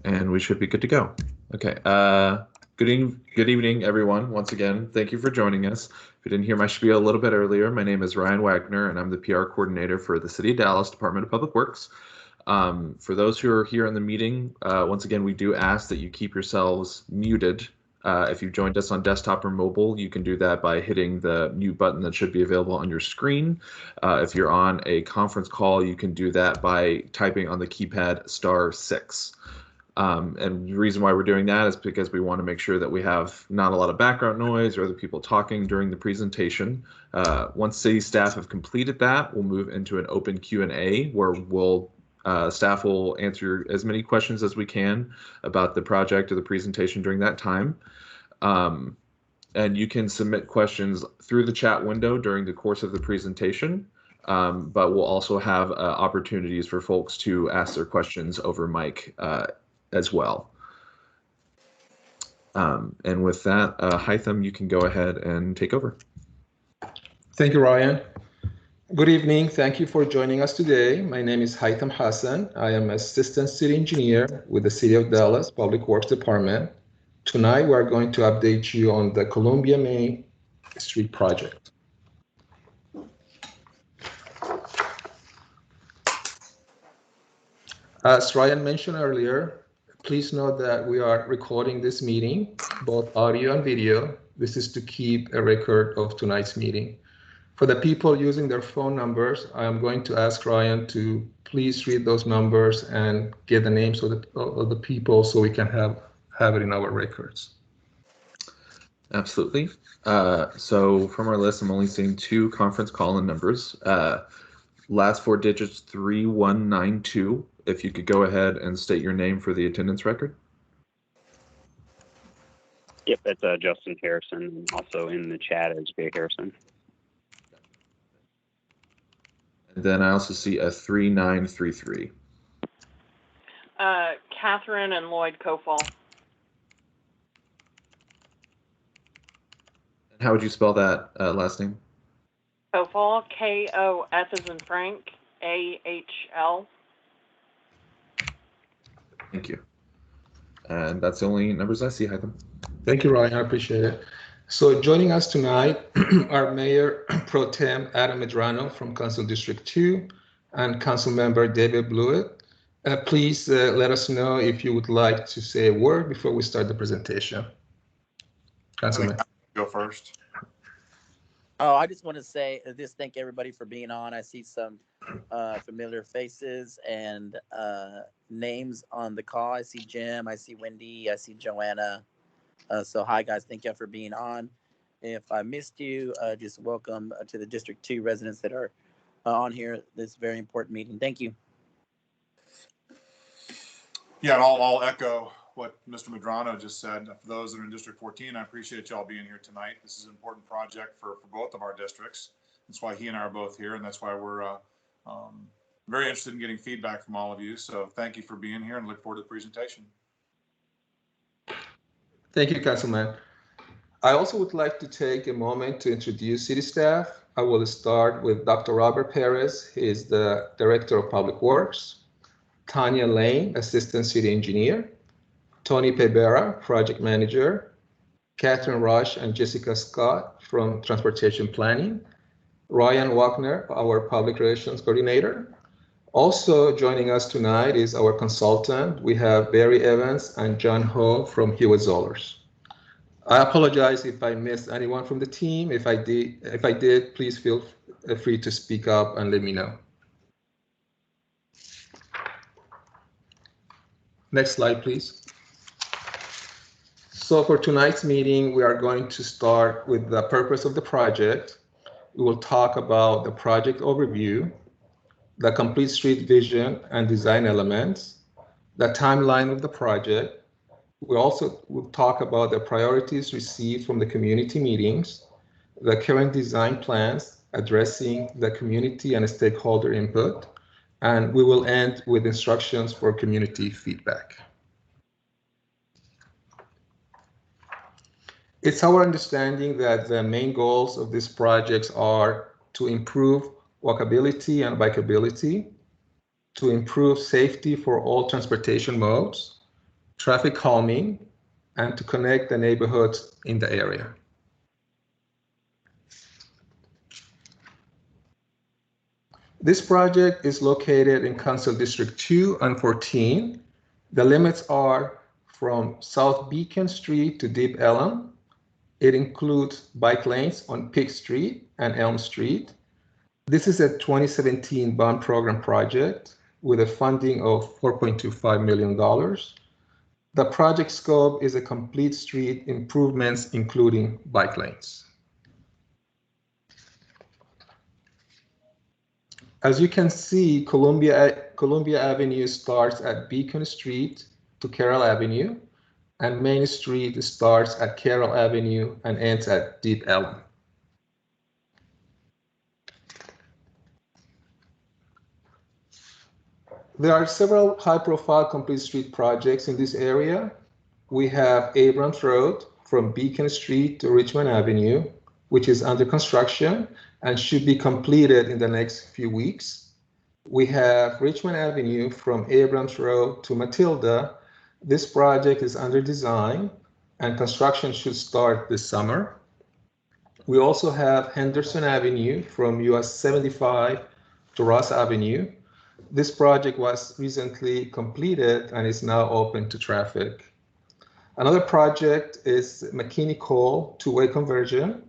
And we should be good to go. Okay. Good evening, everyone. Once again, thank you for joining us. If you didn't hear my spiel a little bit earlier, my name is Ryan Wagner, and I'm the PR coordinator for the City of Dallas Department of Public Works. For those who are here in the meeting, once again, we do ask that you keep yourselves muted. If you've joined us on desktop or mobile, you can do that by hitting the mute button that should be available on your screen. If you're on a conference call, you can do that by typing on the keypad *6. And the reason why we're doing that is because we want to make sure that we have not a lot of background noise or other people talking during the presentation. Once city staff have completed that, we'll move into an open Q&A where staff will answer as many questions as we can about the project or the presentation during that time. And you can submit questions through the chat window during the course of the presentation. But we'll also have opportunities for folks to ask their questions over mic as well. And with that, Hytham, you can go ahead and take over. Thank you, Ryan. Good evening. Thank you for joining us today. My name is Hytham Hassan. I am Assistant City Engineer with the City of Dallas Public Works Department. Tonight, we are going to update you on the Columbia Main Street project. As Ryan mentioned earlier, please note that we are recording this meeting, both audio and video. This is to keep a record of tonight's meeting. For the people using their phone numbers, I am going to ask Ryan to please read those numbers and get the names of the people so we can have it in our records. Absolutely. So from our list, I'm only seeing 2 conference call-in numbers. Last 4 digits, 3192. If you could go ahead and state your name for the attendance record. Yep, that's Justin Harrison. Also in the chat is Jay Harrison. And then I also see a 3933. Catherine and Lloyd Kofal. And how would you spell that last name? Kofal, K-O-S as in Frank, A-H-L. Thank you. And that's the only numbers I see, Hytham. Thank you, Ryan. I appreciate it. So joining us tonight are Mayor Pro Tem Adam Medrano from Council District 2 and Council Member David Blewett. Please let us know if you would like to say a word before we start the presentation. Councilman. Go first. Oh, I just want to say thank everybody for being on. I see some familiar faces and names on the call. I see Jim, I see Wendy, I see Joanna. So hi guys, thank you for being on. If I missed you, just welcome to the District 2 residents that are on here. This very important meeting. Thank you. Yeah, and I'll echo what Mr. Medrano just said. For those that are in District 14, I appreciate y'all being here tonight. This is an important project for both of our districts. That's why he and I are both here, and that's why we're very interested in getting feedback from all of you. So thank you for being here and look forward to the presentation. Thank you, Councilman. I also would like to take a moment to introduce city staff. I will start with Dr. Robert Perez. He is the Director of Public Works. Tanya Lane, Assistant City Engineer. Tony Pebera, Project Manager. Catherine Rush and Jessica Scott from Transportation Planning. Ryan Wagner, our Public Relations Coordinator. Also joining us tonight is our consultant. We have Barry Evans and John Ho from Hewitt Zollers. I apologize if I missed anyone from the team. If I did, please feel free to speak up and let me know. Next slide, please. So for tonight's meeting, we are going to start with the purpose of the project. We will talk about the project overview, the complete street vision and design elements, the timeline of the project. We also will talk about the priorities received from the community meetings, the current design plans addressing the community and stakeholder input, and we will end with instructions for community feedback. It's our understanding that the main goals of these projects are to improve walkability and bikeability, to improve safety for all transportation modes, traffic calming, and to connect the neighborhoods in the area. This project is located in Council District 2 and 14. The limits are from South Beacon Street to Deep Ellum. It includes bike lanes on Peak Street and Elm Street. This is a 2017 bond program project with a funding of $4.25 million. The project scope is a complete street improvements, including bike lanes. As you can see, Columbia Avenue starts at Beacon Street to Carroll Avenue, and Main Street starts at Carroll Avenue and ends at Deep Ellum. There are several high-profile complete street projects in this area. We have Abrams Road from Beacon Street to Richmond Avenue, which is under construction and should be completed in the next few weeks. We have Richmond Avenue from Abrams Road to Matilda. This project is under design and construction should start this summer. We also have Henderson Avenue from US 75 to Ross Avenue. This project was recently completed and is now open to traffic. Another project is McKinney Cole two-way conversion.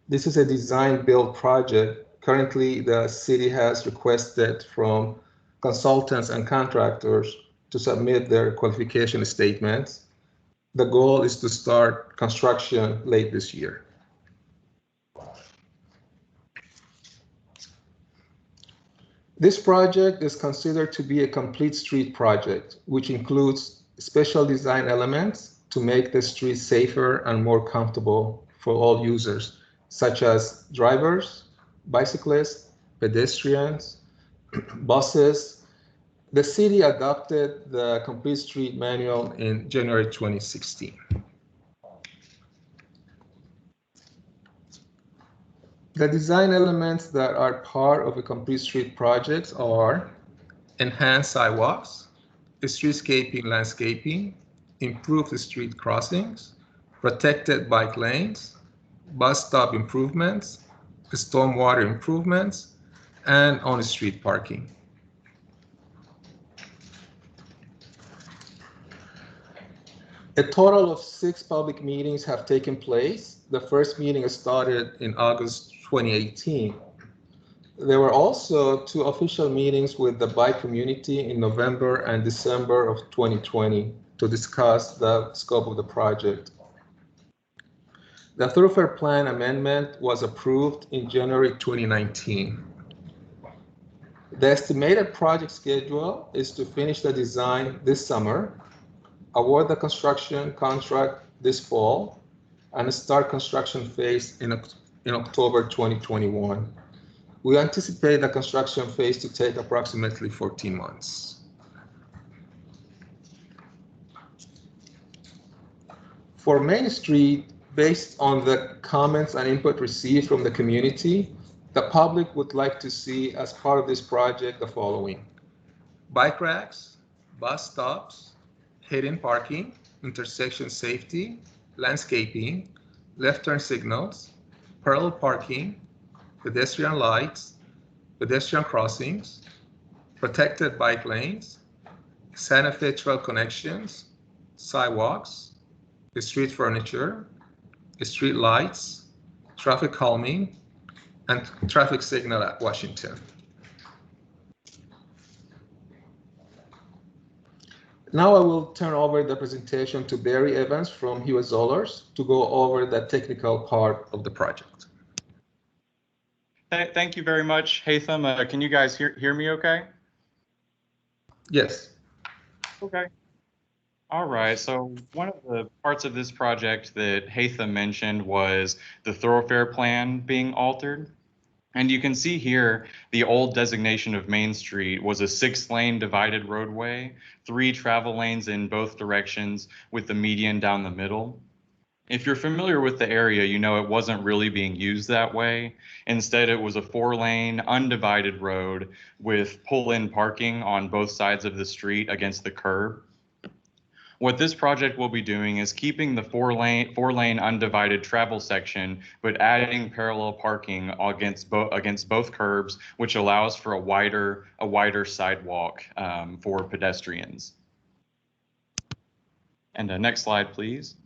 This is a design-build project. Currently, the city has requested from consultants and contractors to submit their qualification statements. The goal is to start construction late this year. This project is considered to be a complete street project, which includes special design elements to make the street safer and more comfortable for all users, such as drivers, bicyclists, pedestrians, buses. The city adopted the Complete Street Manual in January 2016. The design elements that are part of a complete street project are enhanced sidewalks, streetscaping landscaping, improved street crossings, protected bike lanes, bus stop improvements, stormwater improvements, and on-street parking. A total of 6 public meetings have taken place. The first meeting started in August 2018. There were also 2 official meetings with the bike community in November and December of 2020 to discuss the scope of the project. The thoroughfare plan amendment was approved in January 2019. The estimated project schedule is to finish the design this summer, award the construction contract this fall, and start construction phase in October 2021. We anticipate the construction phase to take approximately 14 months. For Main Street, based on the comments and input received from the community, the public would like to see as part of this project the following: bike racks, bus stops, hidden parking, intersection safety, landscaping, left turn signals, parallel parking, pedestrian lights, pedestrian crossings, protected bike lanes, Santa Fe Trail connections, sidewalks, street furniture, street lights, traffic calming, and traffic signal at Washington. Now I will turn over the presentation to Barry Evans from Hewitt Zollers to go over the technical part of the project. Thank you very much, Haitham. Can you guys hear me okay? Yes. Okay. All right. So one of the parts of this project that Haitham mentioned was the thoroughfare plan being altered. And you can see here, the old designation of Main Street was a 6-lane divided roadway, 3 travel lanes in both directions with the median down the middle. If you're familiar with the area, you know it wasn't really being used that way. Instead, it was a 4-lane, undivided road with pull-in parking on both sides of the street against the curb. What this project will be doing is keeping the four lane undivided travel section, but adding parallel parking against both curbs, which allows for a wider sidewalk for pedestrians. And next slide, please.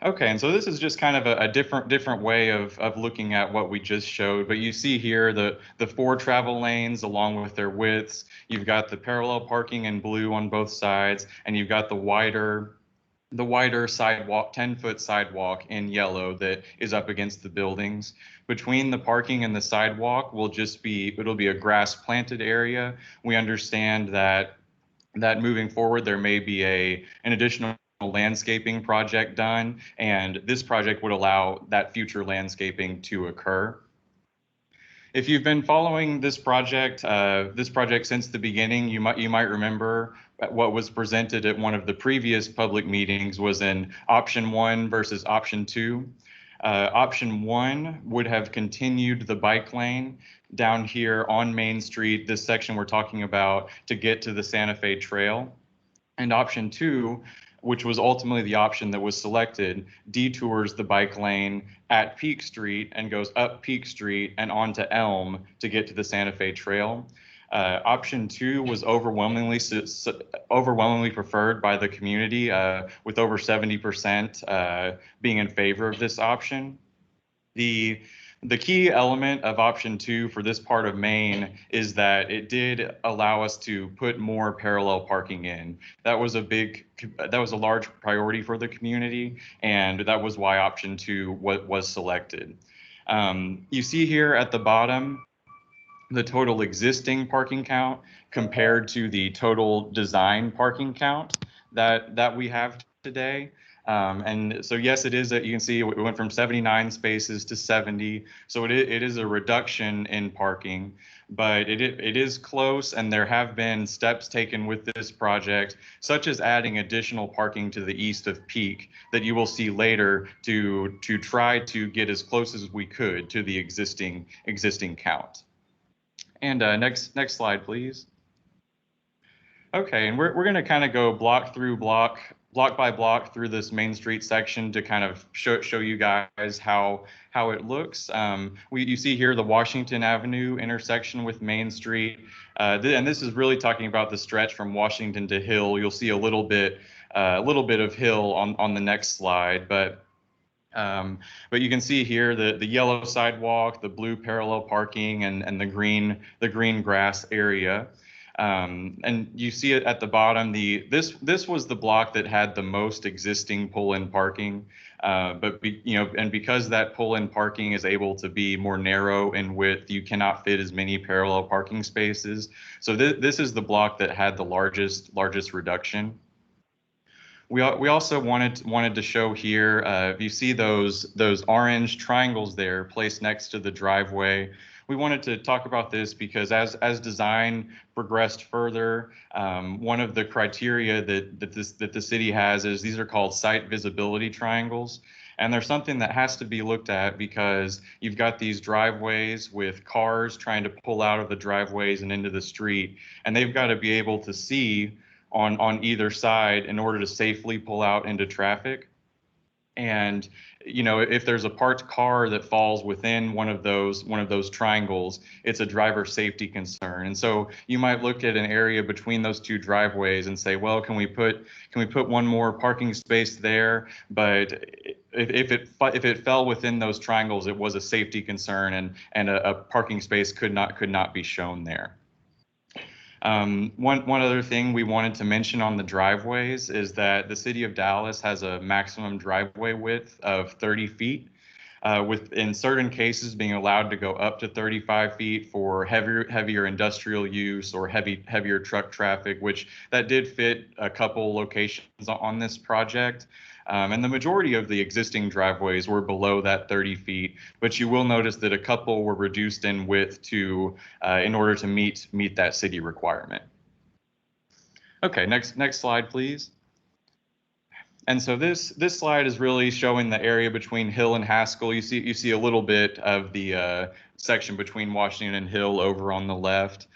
Okay, and so this is just kind of a different way of looking at what we just showed. But you see here the 4 travel lanes along with their widths. You've got the parallel parking in blue on both sides, and you've got the wider sidewalk, 10-foot sidewalk in yellow that is up against the buildings. Between the parking and the sidewalk it'll be a grass planted area. We understand that moving forward there may be an additional landscaping project done, and this project would allow that future landscaping to occur. If you've been following this project since the beginning, you might remember what was presented at one of the previous public meetings was in option 1 versus option 2. Option 1 would have continued the bike lane down here on Main Street, this section we're talking about, to get to the Santa Fe Trail. And option 2, which was ultimately the option that was selected, detours the bike lane at Peak Street and goes up Peak Street and onto Elm to get to the Santa Fe Trail. Option 2 was overwhelmingly preferred by the community, with over 70% being in favor of this option. The key element of option 2 for this part of Maine is that it did allow us to put more parallel parking in. That was a large priority for the community, and that was why option 2 was selected. You see here at the bottom the total existing parking count compared to the total design parking count that we have today. And so yes, it is that you can see it went from 79 spaces to 70. So it is a reduction in parking, but it is close, and there have been steps taken with this project, such as adding additional parking to the east of Peak that you will see later to try to get as close as we could to the existing count. And next slide, please. Okay, and we're going to kind of go block by block through this Main Street section to kind of show you guys how it looks. You see here the Washington Avenue intersection with Main Street, and this is really talking about the stretch from Washington to Hill. You'll see a little bit of Hill on the next slide, but you can see here the yellow sidewalk, the blue parallel parking, and the green grass area. And you see it at the bottom. This was the block that had the most existing pull-in parking, and because that pull-in parking is able to be more narrow in width, you cannot fit as many parallel parking spaces. So this is the block that had the largest reduction. We also wanted to show here, if you see those orange triangles there placed next to the driveway, we wanted to talk about this because as design progressed further, one of the criteria that the city has is these are called site visibility triangles. And there's something that has to be looked at because you've got these driveways with cars trying to pull out of the driveways and into the street, and they've got to be able to see on either side in order to safely pull out into traffic. And if there's a parked car that falls within one of those triangles, it's a driver safety concern. And so you might look at an area between those two driveways and say, well, can we put one more parking space there? But if it fell within those triangles, it was a safety concern, and a parking space could not be shown there. One other thing we wanted to mention on the driveways is that the city of Dallas has a maximum driveway width of 30 feet, with in certain cases being allowed to go up to 35 feet for heavier industrial use or heavier truck traffic, which that did fit a couple locations on this project. And the majority of the existing driveways were below that 30 feet, but you will notice that a couple were reduced in width in order to meet that city requirement. Okay, next slide, please. And so this slide is really showing the area between Hill and Haskell. You see a little bit of the section between Washington and Hill over on the left.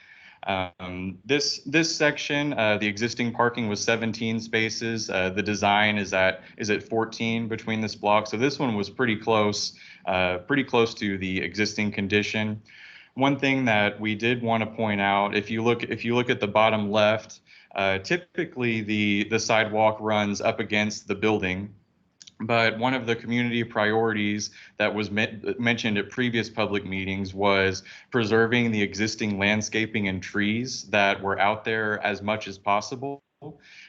This section, the existing parking was 17 spaces. The design is at 14 between this block. So this one was pretty close to the existing condition. One thing that we did want to point out, if you look at the bottom left, typically the sidewalk runs up against the building. But one of the community priorities that was mentioned at previous public meetings was preserving the existing landscaping and trees that were out there as much as possible.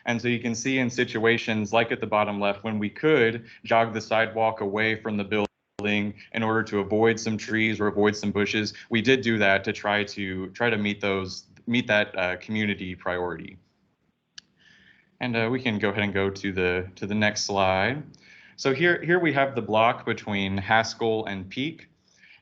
And so you can see in situations like at the bottom left, when we could jog the sidewalk away from the building in order to avoid some trees or avoid some bushes, we did do that to try to meet that community priority. And we can go ahead and go to the next slide. So here we have the block between Haskell and Peak.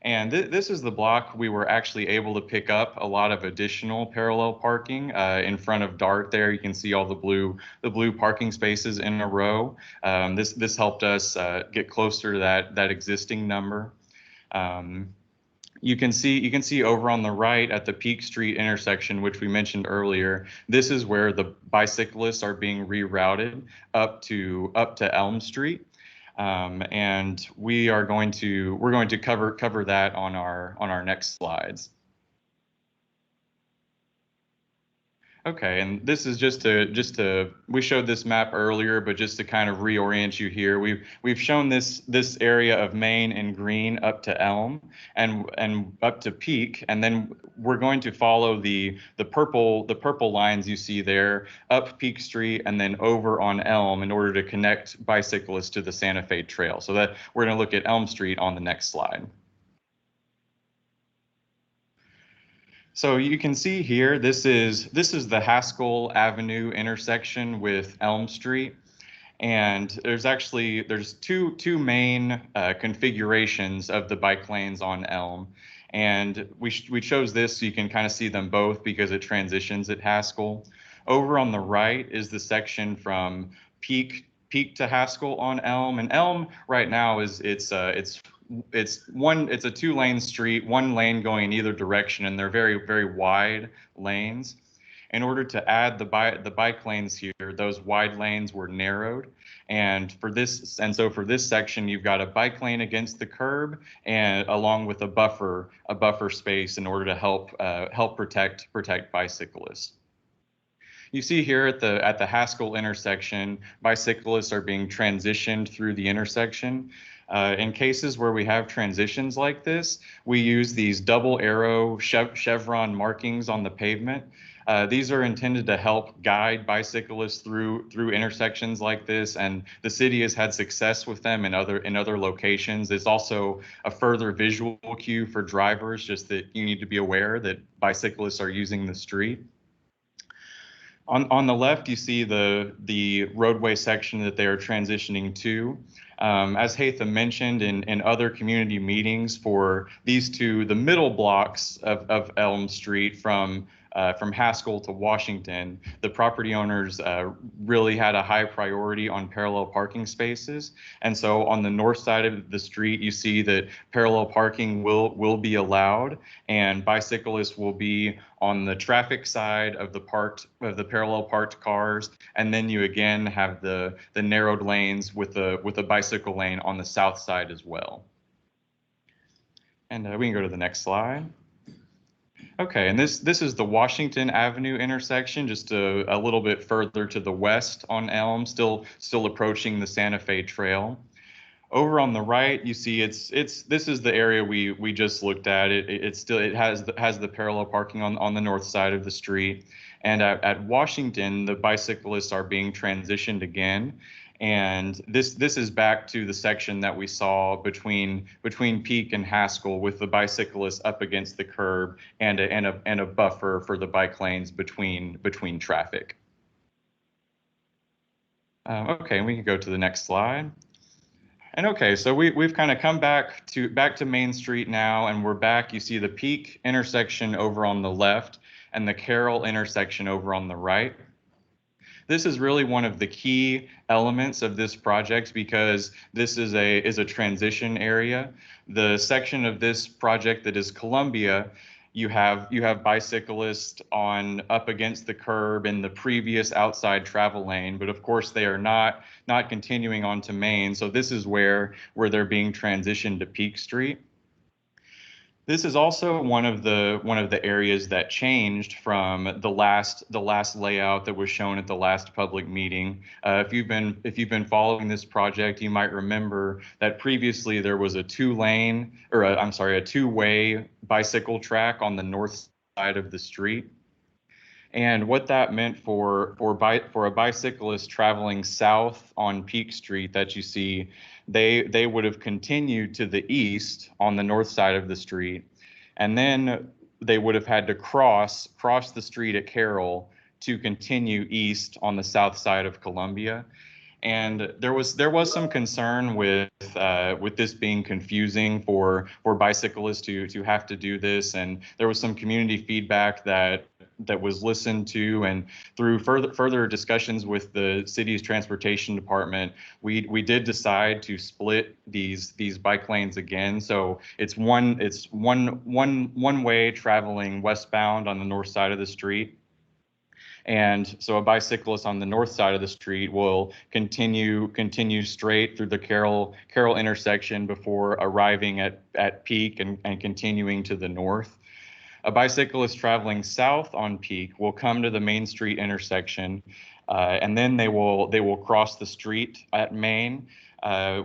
And this is the block we were actually able to pick up a lot of additional parallel parking in front of DART there. You can see all the blue parking spaces in a row. This helped us get closer to that existing number. You can see over on the right at the Peak Street intersection, which we mentioned earlier, this is where the bicyclists are being rerouted up to Elm Street. And we're going to cover that on our next slides. Okay, and this is just to we showed this map earlier, but just to kind of reorient you here, we've shown this area of Main in green up to Elm and up to Peak, and then we're going to follow the purple lines you see there up Peak Street and then over on Elm in order to connect bicyclists to the Santa Fe Trail. So that we're going to look at Elm Street on the next slide. So you can see here, this is the Haskell Avenue intersection with Elm Street. And there's two main configurations of the bike lanes on Elm. And we chose this so you can kind of see them both because it transitions at Haskell. Over on the right is the section from Peak to Haskell on Elm. And Elm right now it's a two-lane street, one lane going in either direction, and they're very, very wide lanes. In order to add the bike lanes here, those wide lanes were narrowed. And for this section, you've got a bike lane against the curb and along with a buffer space in order to help protect bicyclists. You see here at the Haskell intersection, bicyclists are being transitioned through the intersection. In cases where we have transitions like this, we use these double arrow chevron markings on the pavement. These are intended to help guide bicyclists through intersections like this, and the city has had success with them in other locations. It's also a further visual cue for drivers, just that you need to be aware that bicyclists are using the street. On the left, you see the roadway section that they are transitioning to. As Hatham mentioned in other community meetings for the middle blocks of Elm Street from Haskell to Washington, the property owners really had a high priority on parallel parking spaces. And so on the north side of the street, you see that parallel parking will be allowed, and bicyclists will be on the traffic side of the parallel parked cars. And then you again have the narrowed lanes with a bicycle lane on the south side as well. And we can go to the next slide. Okay, and this is the Washington Avenue intersection, just a little bit further to the west on Elm, still approaching the Santa Fe Trail. Over on the right, you see this is the area we just looked at. It has the parallel parking on the north side of the street, and at Washington, the bicyclists are being transitioned again. And this is back to the section that we saw between Peak and Haskell, with the bicyclists up against the curb and a buffer for the bike lanes between traffic. Okay, we can go to the next slide. And okay, so we've kind of come back to Main Street now, and we're back. You see the Peak intersection over on the left and the Carroll intersection over on the right. This is really one of the key elements of this project because this is a transition area. The section of this project that is Columbia, you have bicyclists on up against the curb in the previous outside travel lane, but of course they are not continuing on to Main. So this is where they're being transitioned to Peak Street. This is also one of the areas that changed from the last layout that was shown at the last public meeting. If you've been following this project, you might remember that previously there was a two-way bicycle track on the north side of the street. And what that meant for a bicyclist traveling south on Peak Street that you see, they would have continued to the east on the north side of the street, and then they would have had to cross the street at Carroll to continue east on the south side of Columbia. And there was some concern with this being confusing for bicyclists to have to do this, and there was some community feedback that was listened to, and through further discussions with the city's transportation department, we did decide to split these bike lanes again. So it's one way traveling westbound on the north side of the street. And so a bicyclist on the north side of the street will continue straight through the Carroll intersection before arriving at Peak and continuing to the north. A bicyclist traveling south on Peak will come to the Main Street intersection, and then they will cross the street at Main.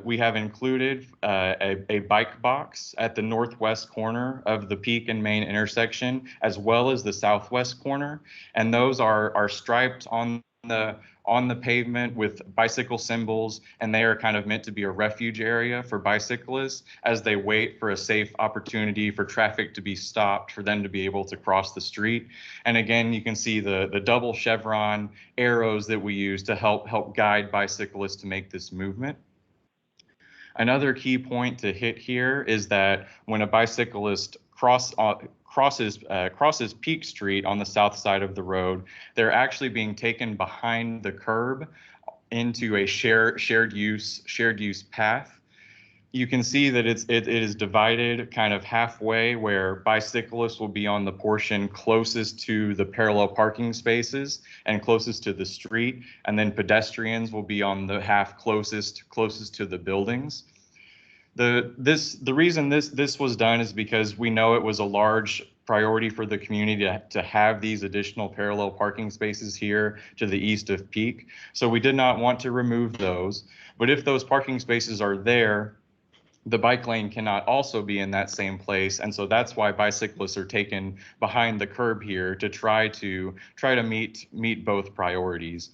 We have included a bike box at the northwest corner of the Peak and Main intersection, as well as the southwest corner, and those are striped on the pavement with bicycle symbols, and they are kind of meant to be a refuge area for bicyclists as they wait for a safe opportunity for traffic to be stopped for them to be able to cross the street. And again, you can see the double chevron arrows that we use to help guide bicyclists to make this movement. Another key point to hit here is that when a bicyclist crosses Peak Street on the south side of the road, they're actually being taken behind the curb into a shared use path. You can see that it is divided kind of halfway, where bicyclists will be on the portion closest to the parallel parking spaces and closest to the street, and then pedestrians will be on the half closest to the buildings. The reason this was done is because we know it was a large priority for the community to have these additional parallel parking spaces here to the east of Peak. So we did not want to remove those, but if those parking spaces are there, the bike lane cannot also be in that same place, and so that's why bicyclists are taken behind the curb here to try to meet both priorities.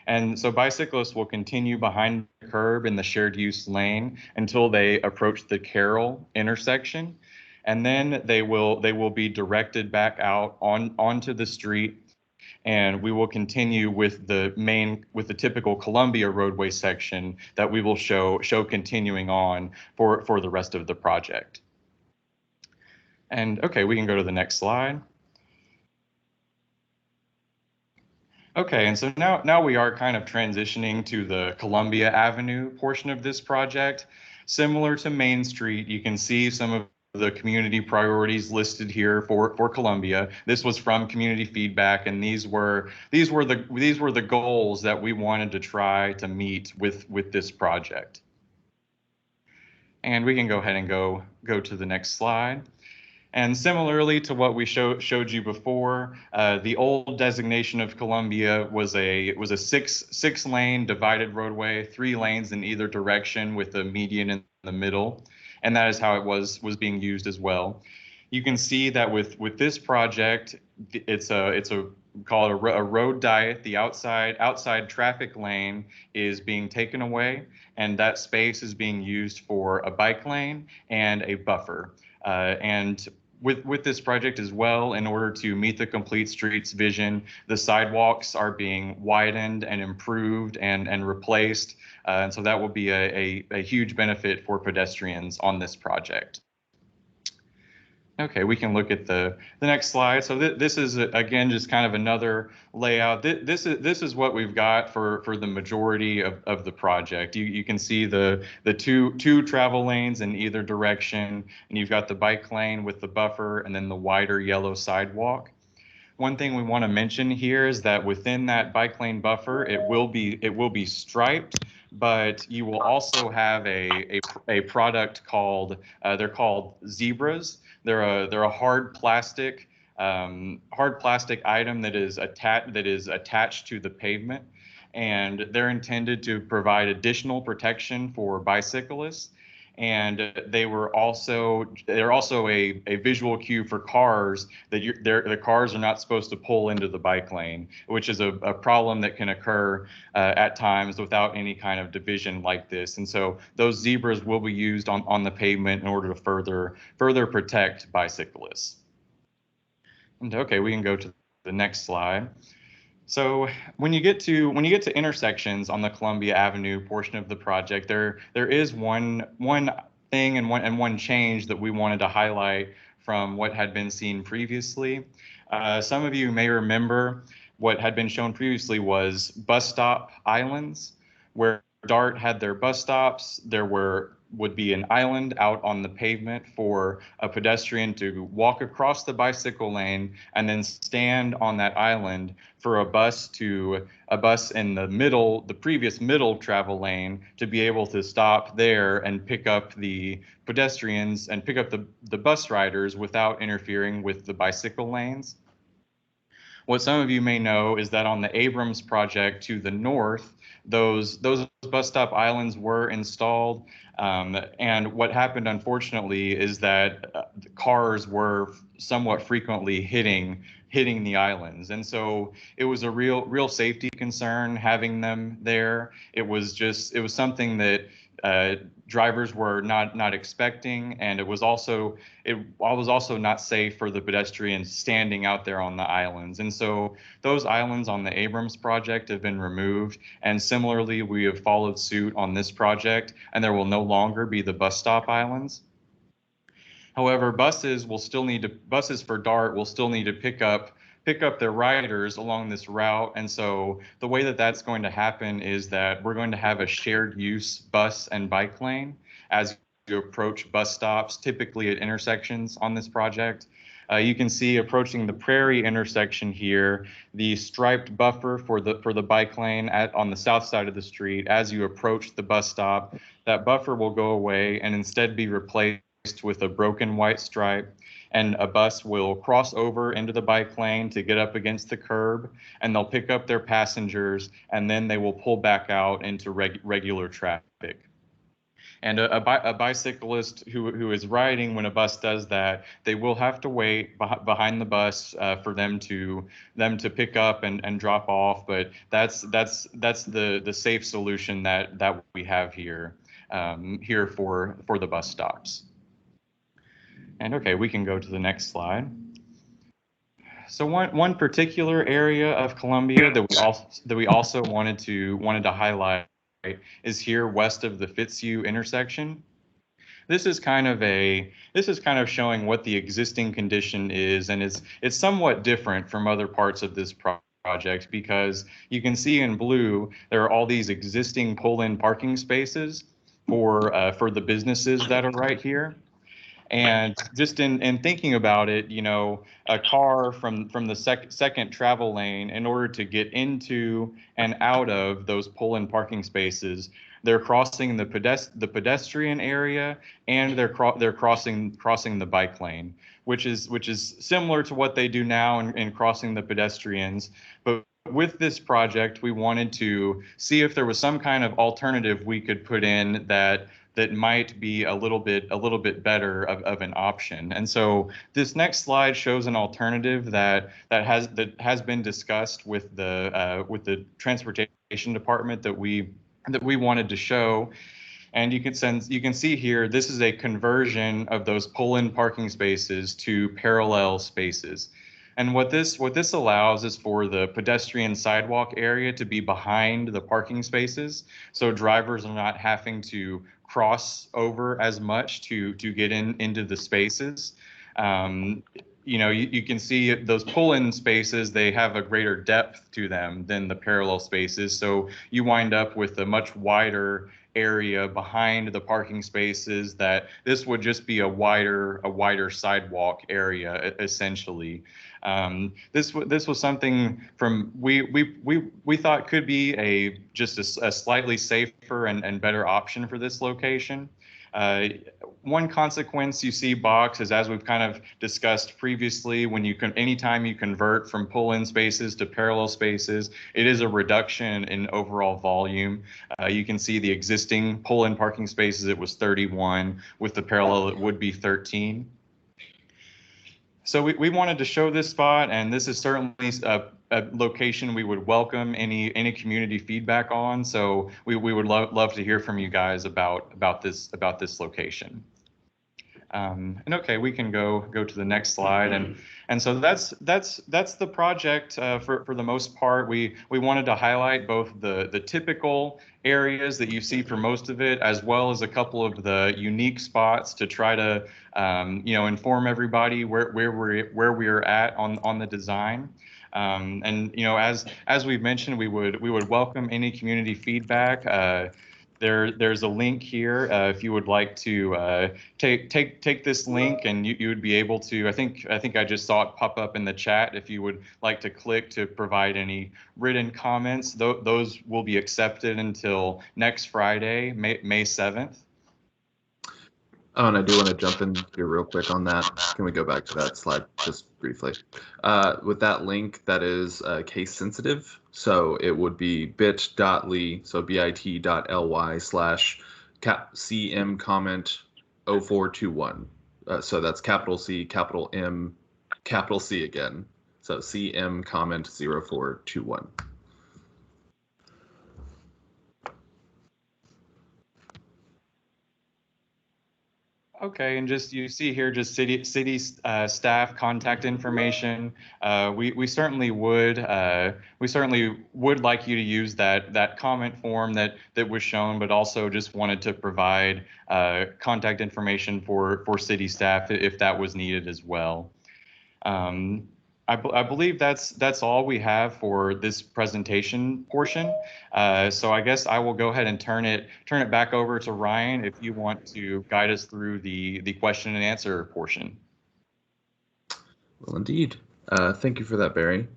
And so bicyclists will continue behind the curb in the shared use lane until they approach the Carroll intersection, and then they will be directed back out onto the street. And we will continue with the typical Columbia roadway section that we will show continuing on for the rest of the project. And okay, we can go to the next slide. Okay, and so now we are kind of transitioning to the Columbia Avenue portion of this project. Similar to Main Street, you can see some of the community priorities listed here for Columbia. This was from community feedback, and these were the goals that we wanted to try to meet with this project. And we can go ahead and go to the next slide. And similarly to what we showed you before, the old designation of Columbia was a six lane divided roadway, 3 lanes in either direction with a median in the middle. And that is how it was being used as well. You can see that with this project, it's a call it a road diet. The outside traffic lane is being taken away, and that space is being used for a bike lane and a buffer. And with this project as well, in order to meet the Complete Streets vision, the sidewalks are being widened and improved and replaced. And so that will be a huge benefit for pedestrians on this project. Okay, we can look at the next slide. So this is again just kind of another layout. This is what we've got for the majority of the project. You can see the two travel lanes in either direction, and you've got the bike lane with the buffer, and then the wider yellow sidewalk. One thing we want to mention here is that within that bike lane buffer, it will be striped, but you will also have a product called they're called zebras. They're a hard plastic item that is attached to the pavement, and they're intended to provide additional protection for bicyclists. And they're also a visual cue for cars that the cars are not supposed to pull into the bike lane, which is a problem that can occur at times without any kind of division like this. And so those zebras will be used on the pavement in order to further protect bicyclists. And okay, we can go to the next slide. So when you get to intersections on the Columbia Avenue portion of the project, there is one thing and one change that we wanted to highlight from what had been seen previously. Some of you may remember what had been shown previously was bus stop islands, where DART had their bus stops. There would be an island out on the pavement for a pedestrian to walk across the bicycle lane and then stand on that island for a bus in the previous middle travel lane to be able to stop there and pick up the pedestrians and pick up the bus riders without interfering with the bicycle lanes. What some of you may know is that on the Abrams project to the north, those bus stop islands were installed. And what happened, unfortunately, is that the cars were somewhat frequently hitting the islands. And so it was a real safety concern having them there. It was something that drivers were not expecting, and it was also not safe for the pedestrians standing out there on the islands. And so those islands on the Abrams project have been removed, and similarly we have followed suit on this project, and there will no longer be the bus stop islands. However, buses for DART will still need to pick up their riders along this route. And so the way that that's going to happen is that we're going to have a shared use bus and bike lane as you approach bus stops, typically at intersections on this project. You can see approaching the Prairie intersection here, the striped buffer for the bike lane on the south side of the street. As you approach the bus stop, that buffer will go away and instead be replaced with a broken white stripe, and a bus will cross over into the bike lane to get up against the curb, and they'll pick up their passengers, and then they will pull back out into regular traffic. And a bicyclist who is riding when a bus does that, they will have to wait behind the bus for them to pick up and drop off. But that's the safe solution that we have here for the bus stops. And okay, we can go to the next slide. So one particular area of Columbia that we also wanted to highlight is here west of the Fitzhugh intersection. This is kind of showing what the existing condition is, and it's somewhat different from other parts of this project because you can see in blue there are all these existing pull-in parking spaces for the businesses that are right here. And just in thinking about it, you know, a car from the second travel lane, in order to get into and out of those pull-in parking spaces, they're crossing the pedestrian area, and they're crossing the bike lane, which is similar to what they do now in crossing the pedestrians. But with this project, we wanted to see if there was some kind of alternative we could put in that might be a little bit better of an option. And so this next slide shows an alternative that has been discussed with the transportation department that we wanted to show. And you can see here, this is a conversion of those pull-in parking spaces to parallel spaces. And what this allows is for the pedestrian sidewalk area to be behind the parking spaces, so drivers are not having to cross over as much to get into the spaces. You can see those pull-in spaces, they have a greater depth to them than the parallel spaces. So you wind up with a much wider area behind the parking spaces that this would just be a wider sidewalk area essentially. This was something from we thought could be just a slightly safer and better option for this location. One consequence you see, Box, is as we've kind of discussed previously, anytime you convert from pull-in spaces to parallel spaces, it is a reduction in overall volume. You can see the existing pull-in parking spaces, it was 31. With the parallel, it would be 13. So we wanted to show this spot, and this is certainly a location we would welcome any community feedback on. So we would love to hear from you guys about this location. And okay, we can go to the next slide, and so that's the project for the most part. We wanted to highlight both the typical areas that you see for most of it, as well as a couple of the unique spots to try to inform everybody where we're at on the design. And as we've mentioned, we would welcome any community feedback. There's a link here if you would like to take this link, and you would be able to. I think I just saw it pop up in the chat. If you would like to click to provide any written comments, those will be accepted until next Friday, May 7th. Oh, and I do want to jump in here real quick on that. Can we go back to that slide just briefly? With that link, that is case sensitive. So it would be bit.ly, so bit.ly/cm comment 0421. So that's capital C, capital M, capital C again. So CM comment 0421. Okay, and just you see here just city staff contact information. We certainly would like you to use that comment form that was shown, but also just wanted to provide contact information for city staff if that was needed as well. I believe that's all we have for this presentation portion. So I guess I will go ahead and turn it back over to Ryan if you want to guide us through the question and answer portion. Well, indeed. Thank you for that, Barry.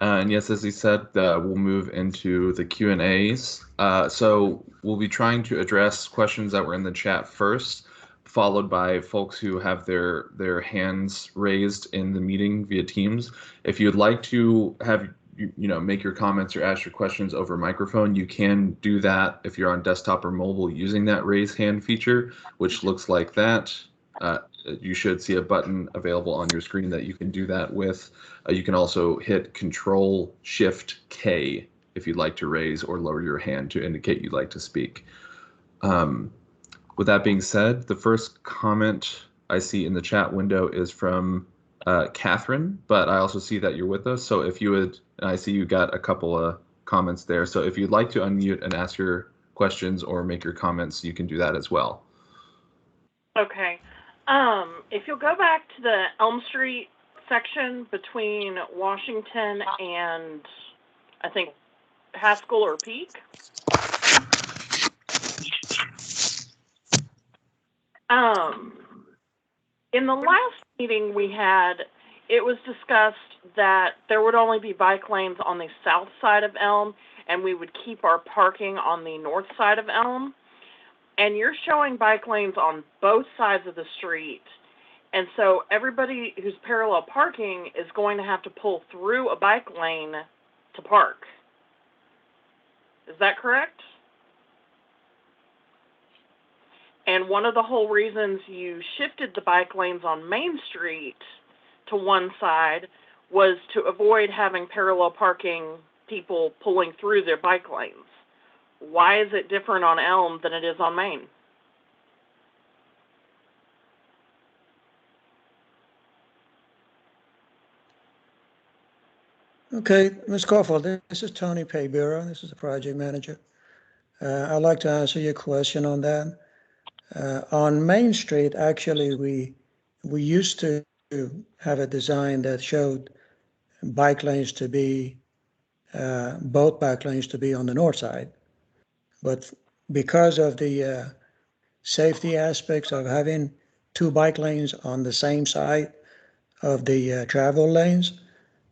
And yes, as he said, we'll move into the Q&As. So we'll be trying to address questions that were in the chat first, followed by folks who have their hands raised in the meeting via Teams. If you'd like to have make your comments or ask your questions over microphone, you can do that if you're on desktop or mobile using that raise hand feature, which looks like that. You should see a button available on your screen that you can do that with. You can also hit Control-Shift-K if you'd like to raise or lower your hand to indicate you'd like to speak. With that being said, the first comment I see in the chat window is from Catherine, but I also see that you're with us. So if you would, I see you got a couple of comments there. So if you'd like to unmute and ask your questions or make your comments, you can do that as well. Okay. If you'll go back to the Elm Street section between Washington and I think Haskell or Peak. In the last meeting we had, it was discussed that there would only be bike lanes on the south side of Elm, and we would keep our parking on the north side of Elm. And you're showing bike lanes on both sides of the street. And so everybody who's parallel parking is going to have to pull through a bike lane to park. Is that correct? And one of the whole reasons you shifted the bike lanes on Main Street to one side was to avoid having parallel parking people pulling through their bike lanes. Why is it different on Elm than it is on Main? Okay, Ms. Caulfield, this is Tony Payburo. This is the project manager. I'd like to answer your question on that. On Main Street, actually, we used to have a design that showed bike lanes to be, both bike lanes to be on the north side. But because of the safety aspects of having two bike lanes on the same side of the travel lanes,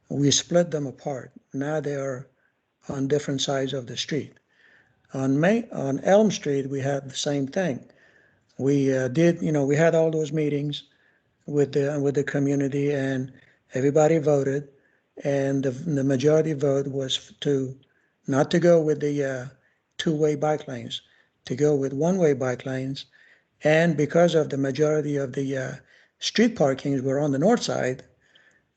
we split them apart. Now they are on different sides of the street. On Elm Street, we had the same thing. We we had all those meetings with the community, and everybody voted, and the majority vote was not to go with the two-way bike lanes, to go with one-way bike lanes. And because of the majority of the street parkings were on the north side,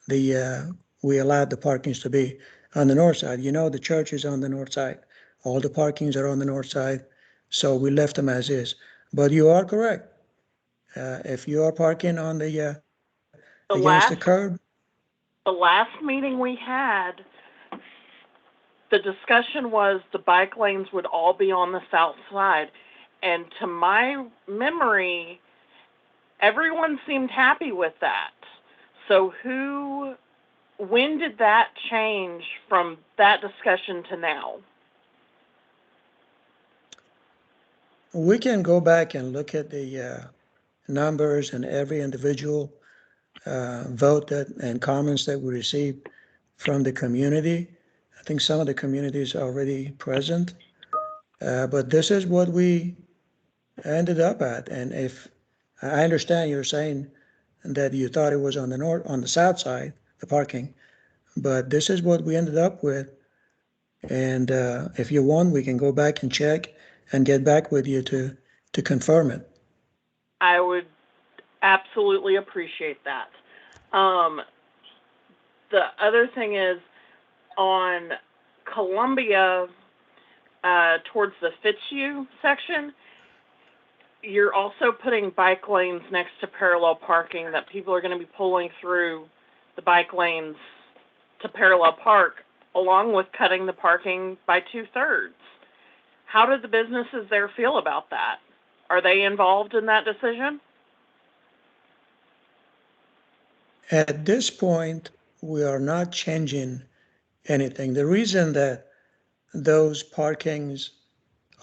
we allowed the parkings to be on the north side. The church is on the north side. All the parkings are on the north side, so we left them as is. But you are correct. If you are parking on the against the curb, The last meeting we had, the discussion was the bike lanes would all be on the south side. And to my memory, everyone seemed happy with that. So when did that change from that discussion to now? we can go back and look at the numbers and every individual vote and comments that we received from the community. I think some of the community is already present, but this is what we ended up at. And if I understand you're saying that you thought it was on the south side, the parking, but this is what we ended up with. And if you want, we can go back and check and get back with you to confirm it. I would absolutely appreciate that. The other thing is on Columbia, towards the Fitzhugh section, you're also putting bike lanes next to parallel parking that people are going to be pulling through the bike lanes to parallel park, along with cutting the parking by 2/3. How do the businesses there feel about that? Are they involved in that decision? At this point, we are not changing anything. The reason that those parkings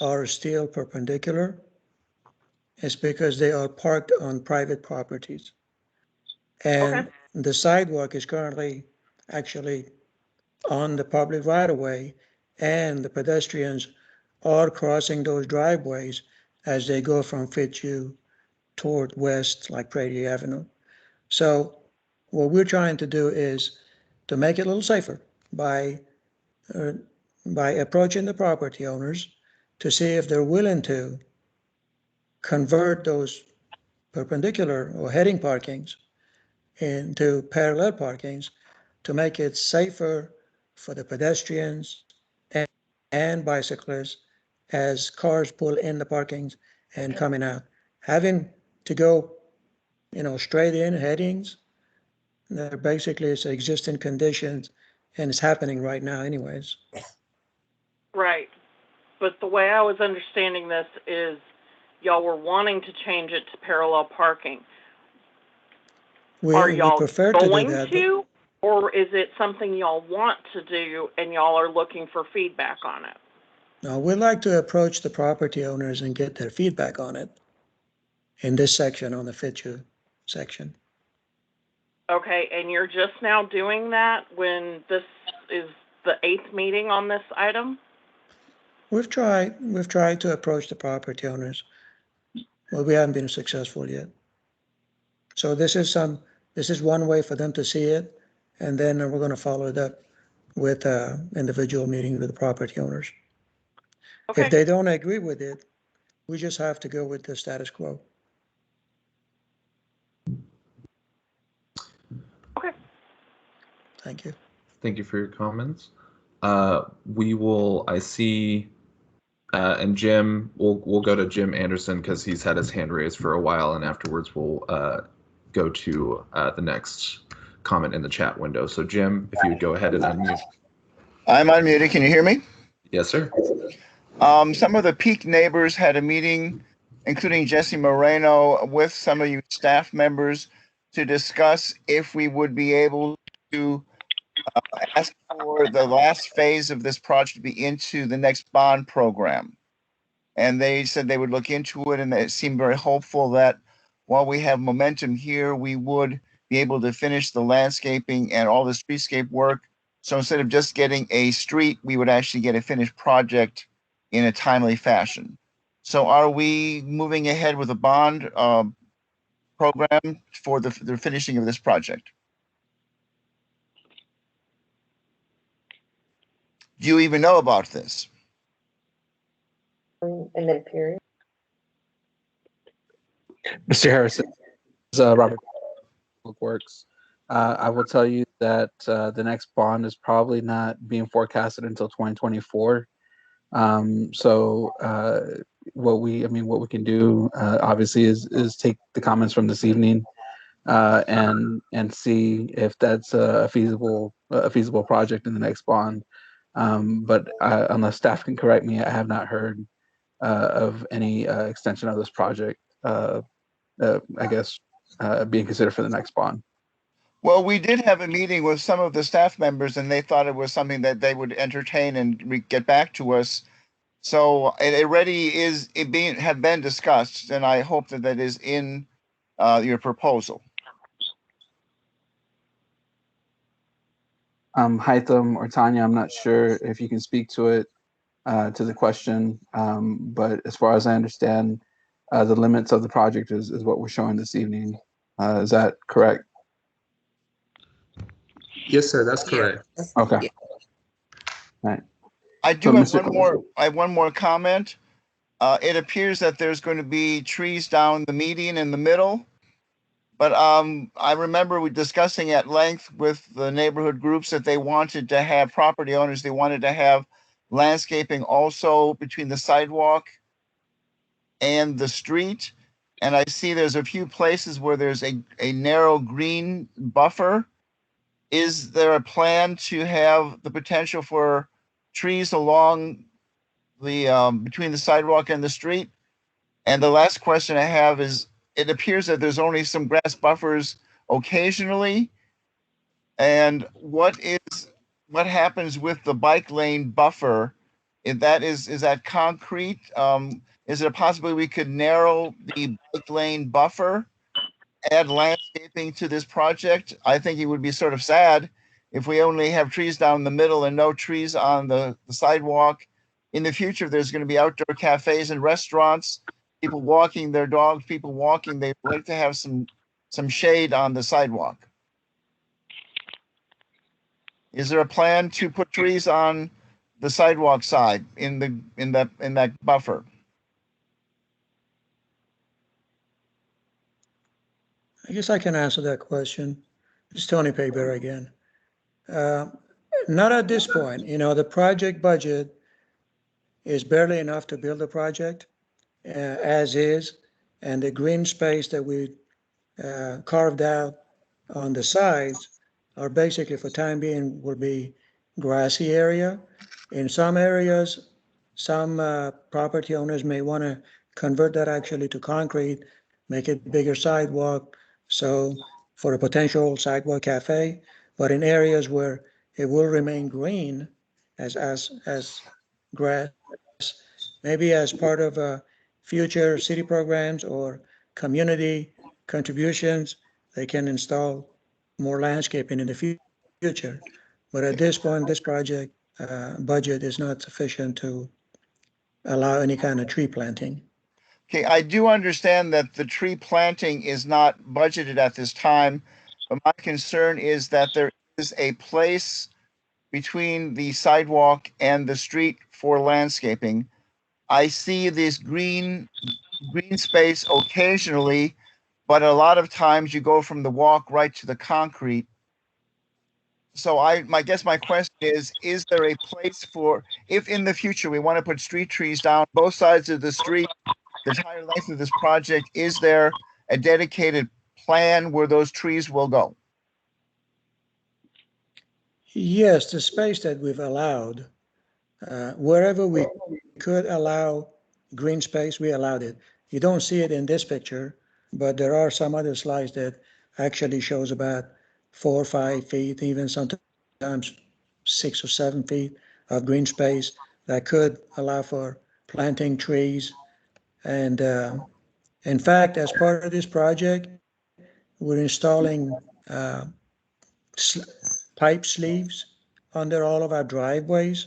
are still perpendicular is because they are parked on private properties. And the sidewalk is currently actually on the public right-of-way, and the pedestrians are crossing those driveways as they go from Fitzhugh toward west, like Prairie Avenue. So what we're trying to do is to make it a little safer by approaching the property owners to see if they're willing to convert those perpendicular or heading parkings into parallel parkings to make it safer for the pedestrians and bicyclists as cars pull in the parkings and coming out. Having to go, straight in headings, they're basically it's existing conditions and it's happening right now anyways. Right. But the way I was understanding this is y'all were wanting to change it to parallel parking. Are y'all prefer going to do that, to, or is it something y'all want to do and y'all are looking for feedback on it? No, we'd like to approach the property owners and get their feedback on it in this section, on the Fitzhugh section. Okay, and you're just now doing that when this is the 8th meeting on this item? We've tried to approach the property owners, but we haven't been successful yet. So this is one way for them to see it, and then we're going to follow it up with individual meetings with the property owners. Okay. If they don't agree with it, we just have to go with the status quo. Okay. Thank you. Thank you for your comments. I see, and Jim, we'll go to Jim Anderson because he's had his hand raised for a while, and afterwards we'll go to the next comment in the chat window. So Jim, if you would go ahead and unmute. I'm unmuted. Can you hear me? Yes, sir. Some of the Peak neighbors had a meeting, including Jesse Moreno, with some of you staff members to discuss if we would be able to ask for the last phase of this project to be into the next bond program. And they said they would look into it, and it seemed very hopeful that while we have momentum here, we would be able to finish the landscaping and all the streetscape work. So instead of just getting a street, we would actually get a finished project in a timely fashion. So are we moving ahead with a bond program for the finishing of this project? Do you even know about this? In mid-period. Mr. Harrison, this is Robert Public Works. I will tell you that the next bond is probably not being forecasted until 2024. What we can do obviously is take the comments from this evening and see if that's a feasible project in the next bond. But unless staff can correct me, I have not heard of any extension of this project. I guess being considered for the next bond. Well, we did have a meeting with some of the staff members, and they thought it was something that they would entertain and get back to us. So it already have been discussed, and I hope that that is in your proposal. Hytham or Tanya, I'm not sure if you can speak to it, to the question, but as far as I understand, the limits of the project is what we're showing this evening. Is that correct? Yes, sir. That's correct. Okay. All right. I do have one more. I have one more comment. It appears that there's going to be trees down the median in the middle, but I remember we discussing at length with the neighborhood groups that they wanted to have property owners. They wanted to have landscaping also between the sidewalk and the street. And I see there's a few places where there's a narrow green buffer. Is there a plan to have the potential for trees along the between the sidewalk and the street? And the last question I have is, it appears that there's only some grass buffers occasionally. And what happens with the bike lane buffer? If that is that concrete? Is it a possibility we could narrow the bike lane buffer, add landscaping to this project? I think it would be sort of sad if we only have trees down the middle and no trees on the sidewalk. In the future, there's going to be outdoor cafes and restaurants, people walking their dogs, people walking. They'd like to have some shade on the sidewalk. Is there a plan to put trees on the sidewalk side in that buffer? I guess I can answer that question. It's Tony Paybear again. Not at this point. You know, the project budget is barely enough to build the project as is, and the green space that we carved out on the sides are basically, for time being, will be grassy area. In some areas, some property owners may want to convert that actually to concrete, make it bigger sidewalk, so for a potential sidewalk cafe. But in areas where it will remain green as grass, maybe as part of future city programs or community contributions, they can install more landscaping in the future. But at this point, this project budget is not sufficient to allow any kind of tree planting. Okay, I do understand that the tree planting is not budgeted at this time, but my concern is that there is a place between the sidewalk and the street for landscaping. I see this green space occasionally, but a lot of times you go from the walk right to the concrete. So I guess my question is there a place for, if in the future we want to put street trees down both sides of the street, the entire length of this project, is there a dedicated plan where those trees will go? Yes, the space that we've allowed, wherever we could allow green space, we allowed it. You don't see it in this picture, but there are some other slides that actually shows about 4 or 5 feet, even sometimes 6 or 7 feet of green space that could allow for planting trees. And in fact, as part of this project, we're installing pipe sleeves under all of our driveways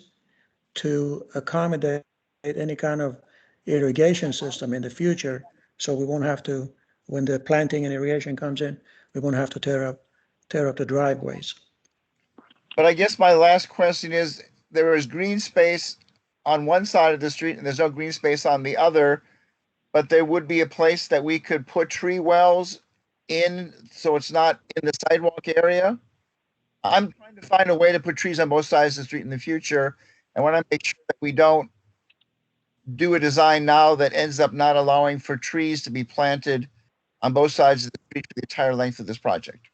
to accommodate any kind of irrigation system in the future. So we won't have to, when the planting and irrigation comes in, we won't have to tear up the driveways. But I guess my last question is, there is green space on one side of the street and there's no green space on the other, but there would be a place that we could put tree wells in, so it's not in the sidewalk area. I'm trying to find a way to put trees on both sides of the street in the future. I want to make sure that we don't do a design now that ends up not allowing for trees to be planted on both sides of the street for the entire length of this project.